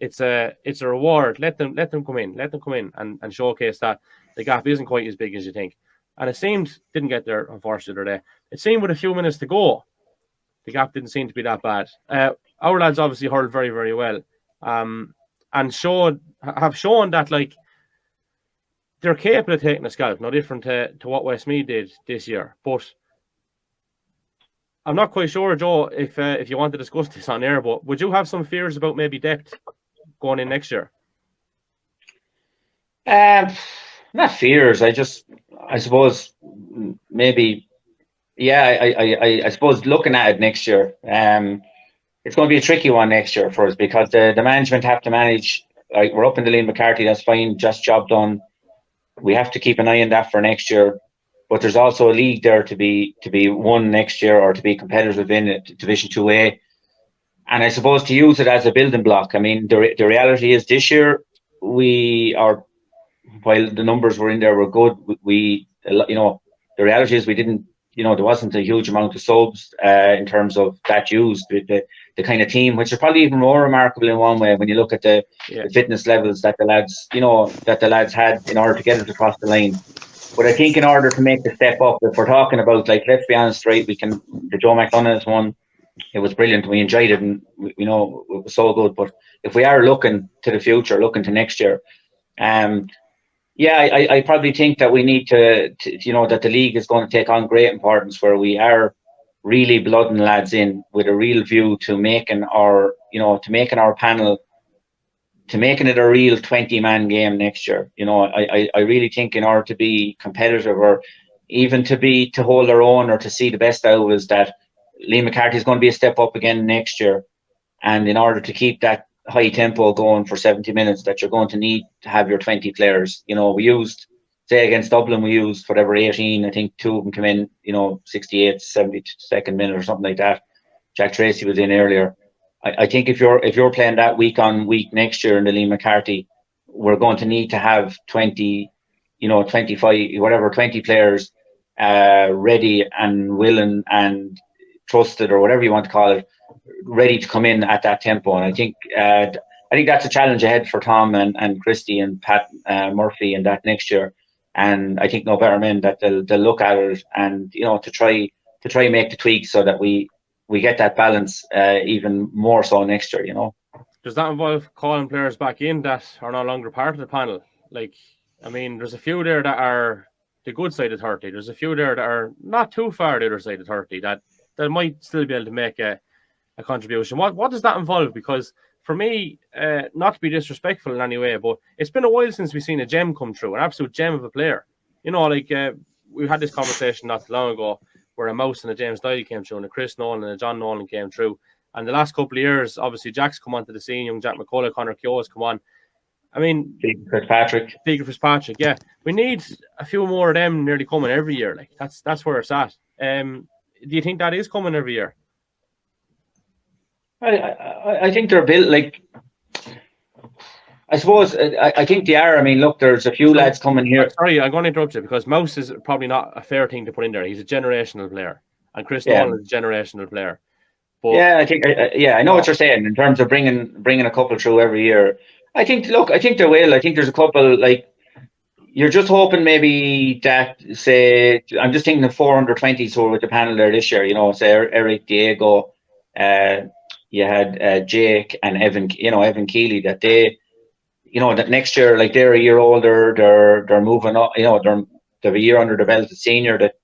it's a reward. Let them come in. Let them come in and showcase that the gap isn't quite as big as you think. And it seemed, didn't get there, unfortunately, today. It seemed with a few minutes to go, the gap didn't seem to be that bad. Our lads obviously hurled very, very well. And have shown that, like, they're capable of taking a scalp, no different to what Westmeath did this year. But I'm not quite sure, Joe, if you want to discuss this on air, but would you have some fears about maybe depth going in next year? Not fears. I suppose maybe, yeah. I suppose looking at it next year, it's going to be a tricky one next year for us because the management have to manage. Like, we're up in the Liam McCarthy, that's fine, just job done. We have to keep an eye on that for next year. But there's also a league there to be won next year, or to be competitive in it, Division 2A. And I suppose to use it as a building block. I mean, the reality is this year while the numbers were in there were good, the reality is we didn't, there wasn't a huge amount of subs in terms of that used. The kind of team, which is probably even more remarkable in one way when you look at the fitness levels that the lads had in order to get it across the line. But I think in order to make the step up, if we're talking about, like, let's be honest, right, the Joe McDonough's one, it was brilliant. We enjoyed it, and it was so good. But if we are looking to the future, looking to next year, I probably think that we need to that the league is going to take on great importance, where we are really blooding lads in with a real view to making our panel, to making it a real 20-man game next year. I really think in order to be competitive, or even to hold our own, or to see the best out of us, that Liam McCarthy is going to be a step up again next year. And in order to keep that high tempo going for 70 minutes, that you're going to need to have your 20 players. We used, say against Dublin, we used whatever 18. I think 2 of them came in, 68th, 72nd minute or something like that. Jack Tracy was in earlier. I think if you're playing that week on week next year in the Liam McCarthy, we're going to need to have 20, 25, whatever, 20 players ready and willing and trusted, or whatever you want to call it, ready to come in at that tempo. And I think that's a challenge ahead for Tom and Christy and Pat Murphy and that next year. And I think no better men that they'll look at it and to try make the tweaks so that we get that balance even more so next year. Does that involve calling players back in that are no longer part of the panel? Like, I mean, there's a few there that are the good side of 30. There's a few there that are not too far the other side of 30 that might still be able to make a contribution. What does that involve? Because for me, not to be disrespectful in any way, but it's been a while since we've seen a gem come through, an absolute gem of a player. We had this conversation not too long ago where a Mouse and a James Doyle came through, and a Chris Nolan and a John Nolan came through. And the last couple of years, obviously, Jack's come onto the scene, young Jack McCullough, Conor Keogh has come on. I mean, Big Fitzpatrick, yeah. We need a few more of them nearly coming every year. Like, that's where it's at. Do you think that is coming every year? I think they're built, like, I suppose, I think they are. I mean, look, there's a few lads coming here. Sorry, I'm going to interrupt you because Mouse is probably not a fair thing to put in there. He's a generational player, and Chris Nolan is a generational player. But I think, I know what you're saying in terms of bringing a couple through every year. I think they will. I think there's a couple, like, you're just hoping maybe that, say, I'm just thinking of 4 under-20s who were with the panel there this year, say Eric, Diego, you had Jake and Evan Keeley, that they, that next year, like, they're a year older, they're moving up, they're a year under the belt as senior, that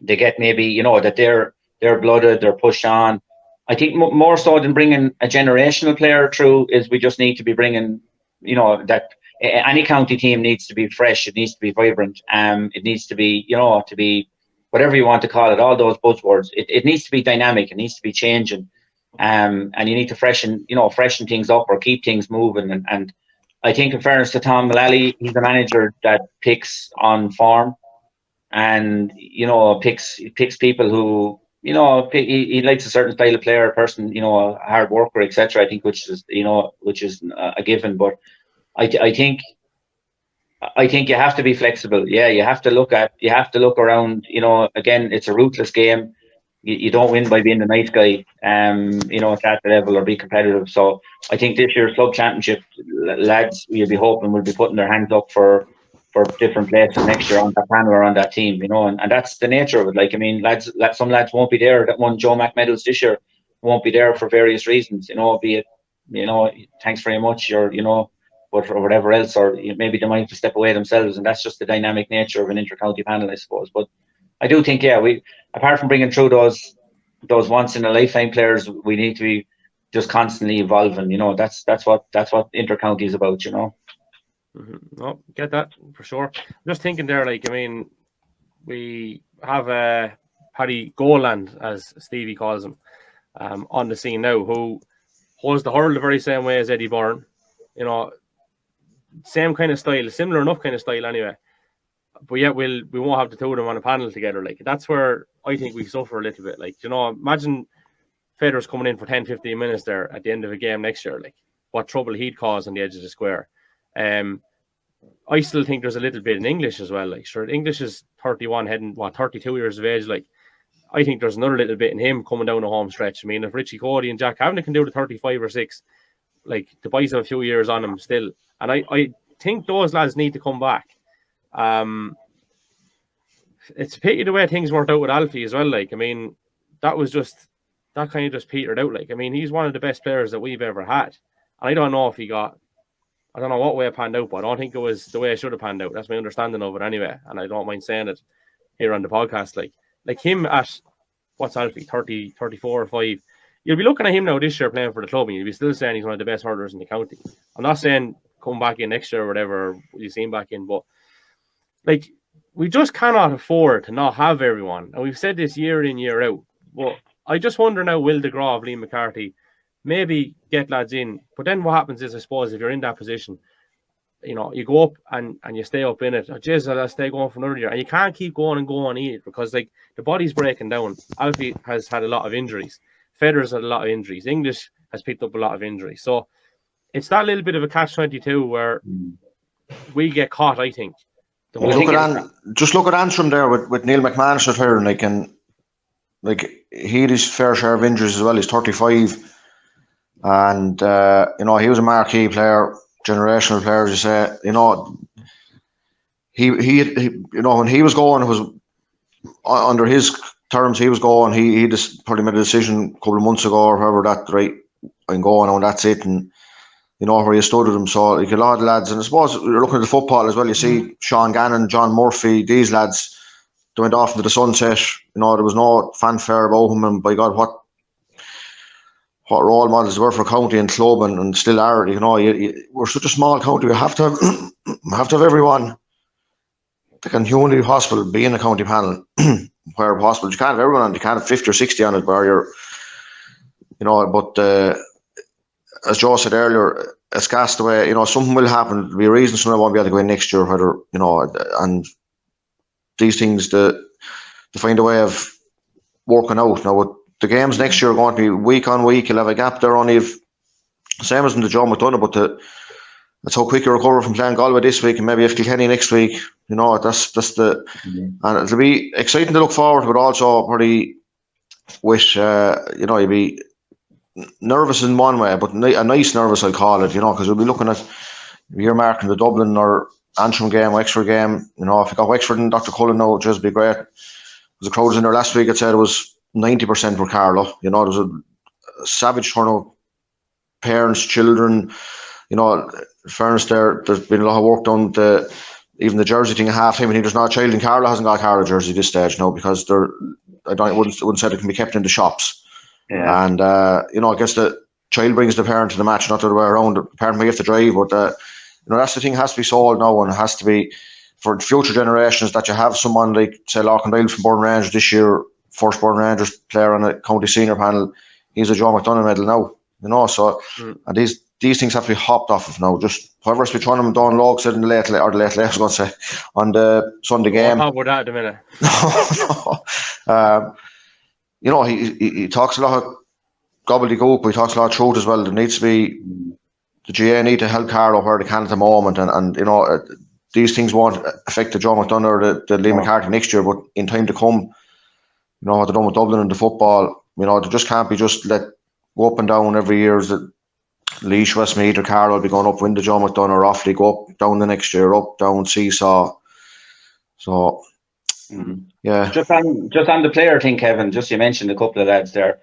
they get maybe, that they're blooded, they're pushed on. I think more so than bringing a generational player through is we just need to be bringing, that any county team needs to be fresh, it needs to be vibrant, it needs to be, to be whatever you want to call it, all those buzzwords. It needs to be dynamic, it needs to be changing. And you need to freshen things up or keep things moving. And I think, in fairness to Tom Mullally, he's a manager that picks on form, and picks people who he likes a certain style of player, person, a hard worker, etc. I think which is a given. But I think you have to be flexible. Yeah, you have to look around. Again, it's a ruthless game. you don't win by being the nice guy, you know, at that level or be competitive. So I think this year's club championship, lads, you'll be hoping will be putting their hands up for different places next year on that panel or on that team, you know, and that's the nature of it. Like, I mean, some lads won't be there that won Joe Mac medals this year, won't be there for various reasons, you know, be it, you know, thanks very much, or, you know, but or whatever else, or maybe they might have to step away themselves, and that's just the dynamic nature of an inter-county panel, I suppose. But I do think, yeah, we, apart from bringing through those once in a lifetime players, we need to be just constantly evolving. You know, that's what inter-county is about. You know. Mm-hmm. No, get that for sure. I'm just thinking there, like, I mean, we have Paddy Goland, as Stevie calls him, on the scene now, who holds the hurl the very same way as Eddie Byrne. You know, same kind of style, similar enough kind of style anyway. But yet we won't have the two of them on a panel together. Like, that's where I think we suffer a little bit. Like, you know, imagine Federer's coming in for 10-15 minutes there at the end of a game next year. Like, what trouble he'd cause on the edge of the square. I still think there's a little bit in English as well. Like, sure, English is 31, heading 32 years of age. Like, I think there's another little bit in him coming down the home stretch. I mean, if Richie Cody and Jack Kavanagh can do the 35 or 6, like, the boys have a few years on him still, and I think those lads need to come back. It's a pity the way things worked out with Alfie as well. Like, I mean, that kind of just petered out. Like, I mean, he's one of the best players that we've ever had, and I don't know what way it panned out, but I don't think it was the way it should have panned out. That's my understanding of it anyway, and I don't mind saying it here on the podcast. Like him at, what's Alfie, 30, 34 or 5, you'll be looking at him now this year playing for the club, and you'll be still saying he's one of the best hurlers in the county. I'm not saying come back in next year or whatever, you see him back in, but like, we just cannot afford to not have everyone. And we've said this year in, year out. But I just wonder now, will DeGraw, Liam McCarthy maybe get lads in? But then what happens is, I suppose, if you're in that position, you know, you go up and you stay up in it. Oh, Jesus, I'll stay going for another year. And you can't keep going and going either, because, like, the body's breaking down. Alfie has had a lot of injuries. Federer's had a lot of injuries. English has picked up a lot of injuries. So it's that little bit of a catch-22 where we get caught, I think. Just look at Antrim there with Neil McManus retiring, like, and like, he had his fair share of injuries as well. He's 35, and you know, he was a marquee player, generational player, as you say. You know, he you know, when he was going, it was under his terms. He was going. He just probably made a decision a couple of months ago or whatever, that right, I'm going, and that's it, and you know where you stood with them. So, like, a lot of lads, and I suppose you're looking at the football as well. You see Sean Gannon, John Murphy, these lads, they went off into the sunset. You know, there was no fanfare about them, and by God, what role models they were for county and club, and still are. You know, we're such a small county. We have to have everyone that can humanly possible be in a county panel where possible. You can't have everyone on. You can't have 50 or 60 on it where you're, you know. But as Joe said earlier, it's cast away. You know, something will happen. There'll be a reason someone won't be able to go in next year, whether, you know, and these things, to find a way of working out. Now, with the games next year are going to be week on week. You'll have a gap there only if, same as in the Joe McDonough, but that's how quick you recover from playing Galway this week, and maybe if Kilkenny next week. You know, that's the, and it'll be exciting to look forward to, but also pretty wish, you know, you'd be nervous in one way, but a nice nervous, I'll call it, you know, because we'll be looking at, you're marking the Dublin or Antrim game, Wexford game. You know, if you got Wexford and Dr. Cullen now, it'd just be great. The crowd was in there last week. I'd say it was 90% for Carlow. You know, there was a savage turnout, parents, children. You know, in fairness, there's been a lot of work done to even the jersey thing. Half time, and there's not a child in Carlow hasn't got a Carlow jersey at this stage, no, because I wouldn't say it can be kept in the shops. Yeah. And you know, I guess the child brings the parent to the match, not the other way around. The parent may have to drive, but you know, that's the thing, has to be sold now, and it has to be for future generations, that you have someone like, say, Larkin Doyle from Burn Rangers this year, first Burn Rangers player on a county senior panel. He's a Joe McDonough medal now, you know. So and these things have to be hopped off of now. Just whoever's been trying them down low, said in the late, I was going to say, on the Sunday game. I'll talk about that in a minute. No. You know, he talks a lot of gobbledygook, but he talks a lot of truth as well. There needs to be, the GA need to help Carlow where they can at the moment, and you know, these things won't affect the Joe McDonough or the Liam McCarthy next year, but in time to come, you know, what they're done with Dublin and the football, you know, they just can't be just let go up and down every year. That Laois, Westmeath or Carlow will be going up, win the John McDonough, or Offaly go up, down the next year, up, down, seesaw. So, yeah. Just on the player thing, Kevin, just you mentioned a couple of lads there.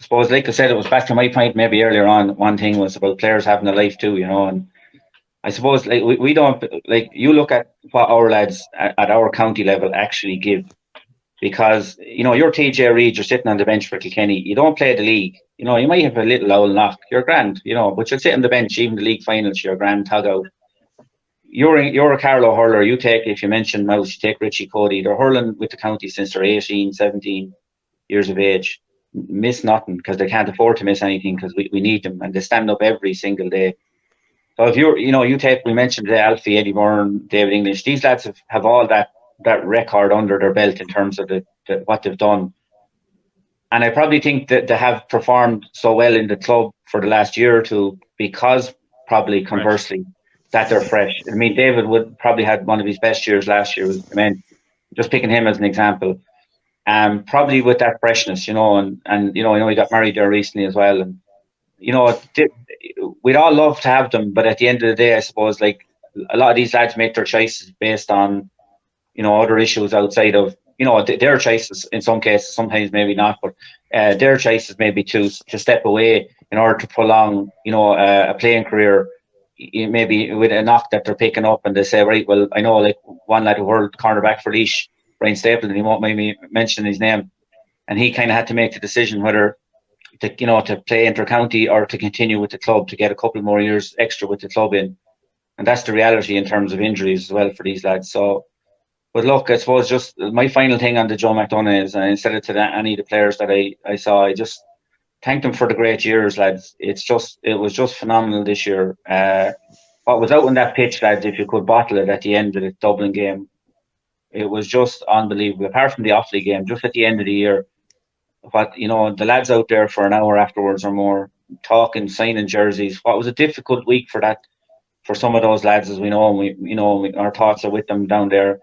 I suppose, like I said, it was back to my point maybe earlier on. One thing was about players having a life too, you know, and I suppose like we don't, like, you look at what our lads at our county level actually give, because, you know, you're TJ Reid, you're sitting on the bench for Kilkenny, you don't play the league, you know, you might have a little owl knock, you're grand, you know, but you'll sit on the bench, even the league finals, you're grand, tug out. You're a Carlow hurler, you take, if you mention Mouse, you take Richie Cody, they're hurling with the county since they're 18, 17 years of age, miss nothing because they can't afford to miss anything because we need them, and they stand up every single day. So if you take, we mentioned Alfie, Eddie Byrne, David English, these lads have all that record under their belt in terms of what they've done. And I probably think that they have performed so well in the club for the last year or two because, probably conversely, that they're fresh. I mean, David would probably had one of his best years last year. I mean, just picking him as an example. Probably with that freshness, you know, and you know, I know he got married there recently as well. And, you know, we'd all love to have them, but at the end of the day, I suppose, like, a lot of these lads make their choices based on, you know, other issues outside of, you know, their choices in some cases, sometimes maybe not, but their choices maybe to step away in order to prolong, you know, a playing career, maybe with a knock that they're picking up, and they say, right, well, I know, like, one lad who hurled cornerback for Laois, Brian Stapleton, he won't mind me mentioning his name, and he kind of had to make the decision whether to, you know, to play intercounty or to continue with the club to get a couple more years extra with the club in, and that's the reality in terms of injuries as well for these lads. So, but look, I suppose just my final thing on the Joe McDonough is, and I said it to any of the players that I saw, I just thank them for the great years, lads. It was just phenomenal this year. What was out on that pitch, lads, if you could bottle it at the end of the Dublin game, it was just unbelievable. Apart from the Offaly game, just at the end of the year, what, you know, the lads out there for an hour afterwards or more, talking, signing jerseys. What was a difficult week for some of those lads, as we know, and our thoughts are with them down there.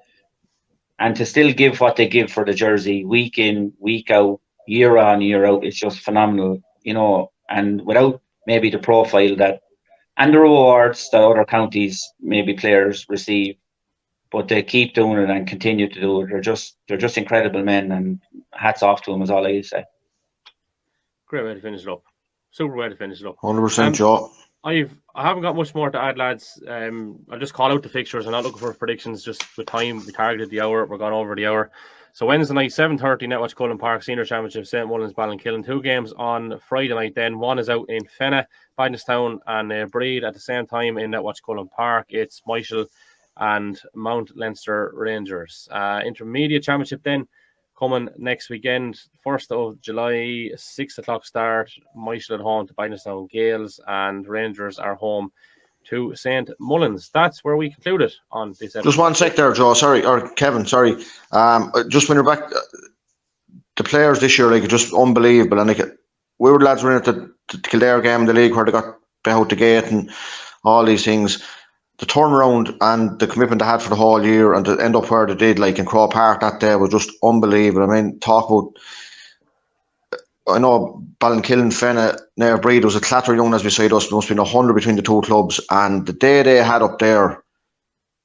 And to still give what they give for the jersey week in, week out, year on, year out, it's just phenomenal, you know, and without maybe the profile that, and the rewards that other counties, maybe players receive, but they keep doing it and continue to do it. They're just incredible men, and hats off to them is all I say. Great way to finish it up. Super way to finish it up. 100%, Joe. I haven't got much more to add, lads. I'll just call out the fixtures. I'm not looking for predictions, just with time. We targeted the hour. We're gone over the hour. So Wednesday night, 7:30, Netwatch Cullen Park Senior Championship, St. Mullins, Ballinkillen. 2 games on Friday night then. One is out in Fenagh, Bidnestown and Breed at the same time in Netwatch Cullen Park. It's Michael and Mount Leinster Rangers. Intermediate Championship then coming next weekend, 1st of July, 6 o'clock start. Michael at home to Bidnestown Gales, and Rangers are home to St. Mullins. That's where we concluded on this episode. Just one sec there, Joe. Sorry, or Kevin. Sorry. Just when you're back, the players this year, like, just unbelievable. And like, we were lads were in at the Kildare game in the league where they got out the gate and all these things. The turnaround and the commitment they had for the whole year, and to end up where they did, like in Crow Park that day, was just unbelievable. I mean, talk about, I know Ballinkillen, Fenagh, near Breed, was a clattering young as beside us. There must have been 100 between the two clubs, and the day they had up there,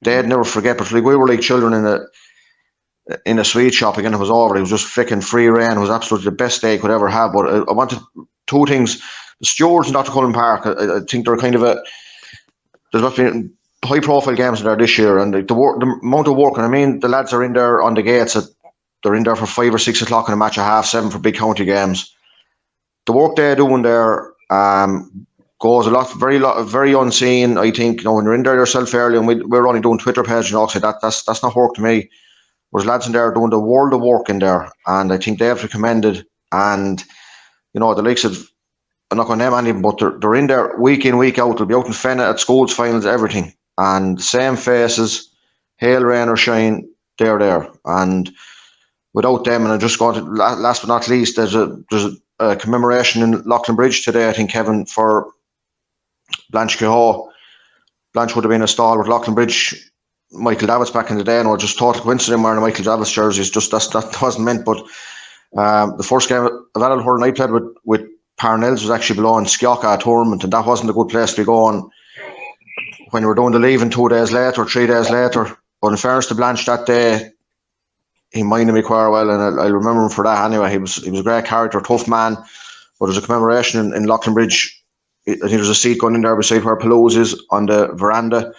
they'd never forget. But like, we were like children in a sweet shop. Again, it was over. It was just freaking free reign. It was absolutely the best day I could ever have. But I wanted 2 things. The stewards in Dr. Cullen Park, I think they're kind of there's not been high profile games in there this year, and the amount of work, and I mean, the lads are in there on the gates. They're in there for 5 or 6 o'clock in a match at 7:30 for big county games. The work they're doing there goes a lot, very unseen. I think, you know, when you're in there yourself early, and we're only doing Twitter page, you know, so that's not work to me. Whereas lads in there doing the world of work in there, and I think they have to be commended. And, you know, the likes of, I'm not going to name anything, but they're in there week in, week out. They'll be out in Fenagh at schools, finals, everything. And same faces, hail, rain or shine, they're there. And without them, and I'm just going to, last but not least, there's a commemoration in Loughlin Bridge today, I think, Kevin, for Blanche Kehoe. Blanche would have been a stall with Loughlin Bridge. Michael Davitt's back in the day, and I just thought coincidence wearing a Michael Davitt's jersey. That wasn't meant, but The first game of adult hurling I played with Parnells was actually below in Skioka tournament, and that wasn't a good place to be going when you were doing the leaving 2 days later, 3 days later. But in fairness to Blanche that day, he minded me quite well, and I remember him for that anyway. He was a great character, tough man. But there's a commemoration in Loughlin I think there's a seat going in there beside where Pelouse is on the veranda.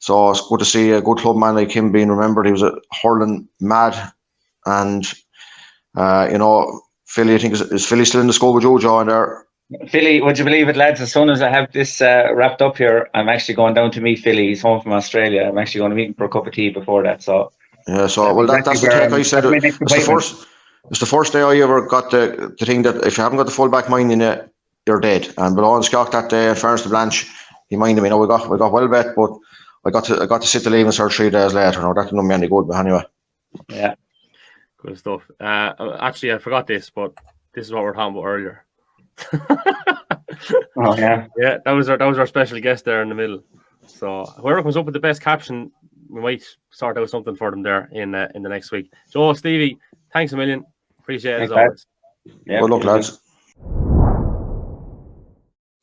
So it's good to see a good club man like him being remembered. He was a hurling mad, and Philly, I think is Philly still in the school with you, Joe, in there? Philly, would you believe it, lads? As soon as I have this wrapped up here, I'm actually going down to meet Philly. He's home from Australia. I'm actually going to meet him for a cup of tea before that. So yeah, so well, that's the take I said. It's the first day I ever got the thing that if you haven't got the full back mind in it, you're dead. And below in Scott that day, in fairness to Blanche, he minded me. We got well bet, but I got to sit the leaving cert 3 days later. No, that didn't do me any good, but anyway. Yeah. Good stuff. Actually, I forgot this, but this is what we were talking about earlier. Oh yeah, yeah. That was our special guest there in the middle. So whoever comes up with the best caption, we might sort out something for them there in the next week. Joe, Stevie, thanks a million. Appreciate it as always. Yeah, good luck, lads.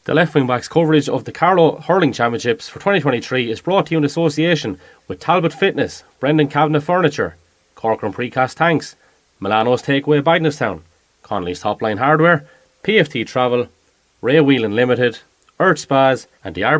The Left Wing Backs coverage of the Carlow Hurling Championships for 2023 is brought to you in association with Talbot Fitness, Brendan Kavanagh Furniture, Corcoran Precast Tanks, Milano's Takeaway Bagnestown, Connolly's Topline Hardware, PFT Travel, Whelan Ltd, Earth Spas, and the Arboretum.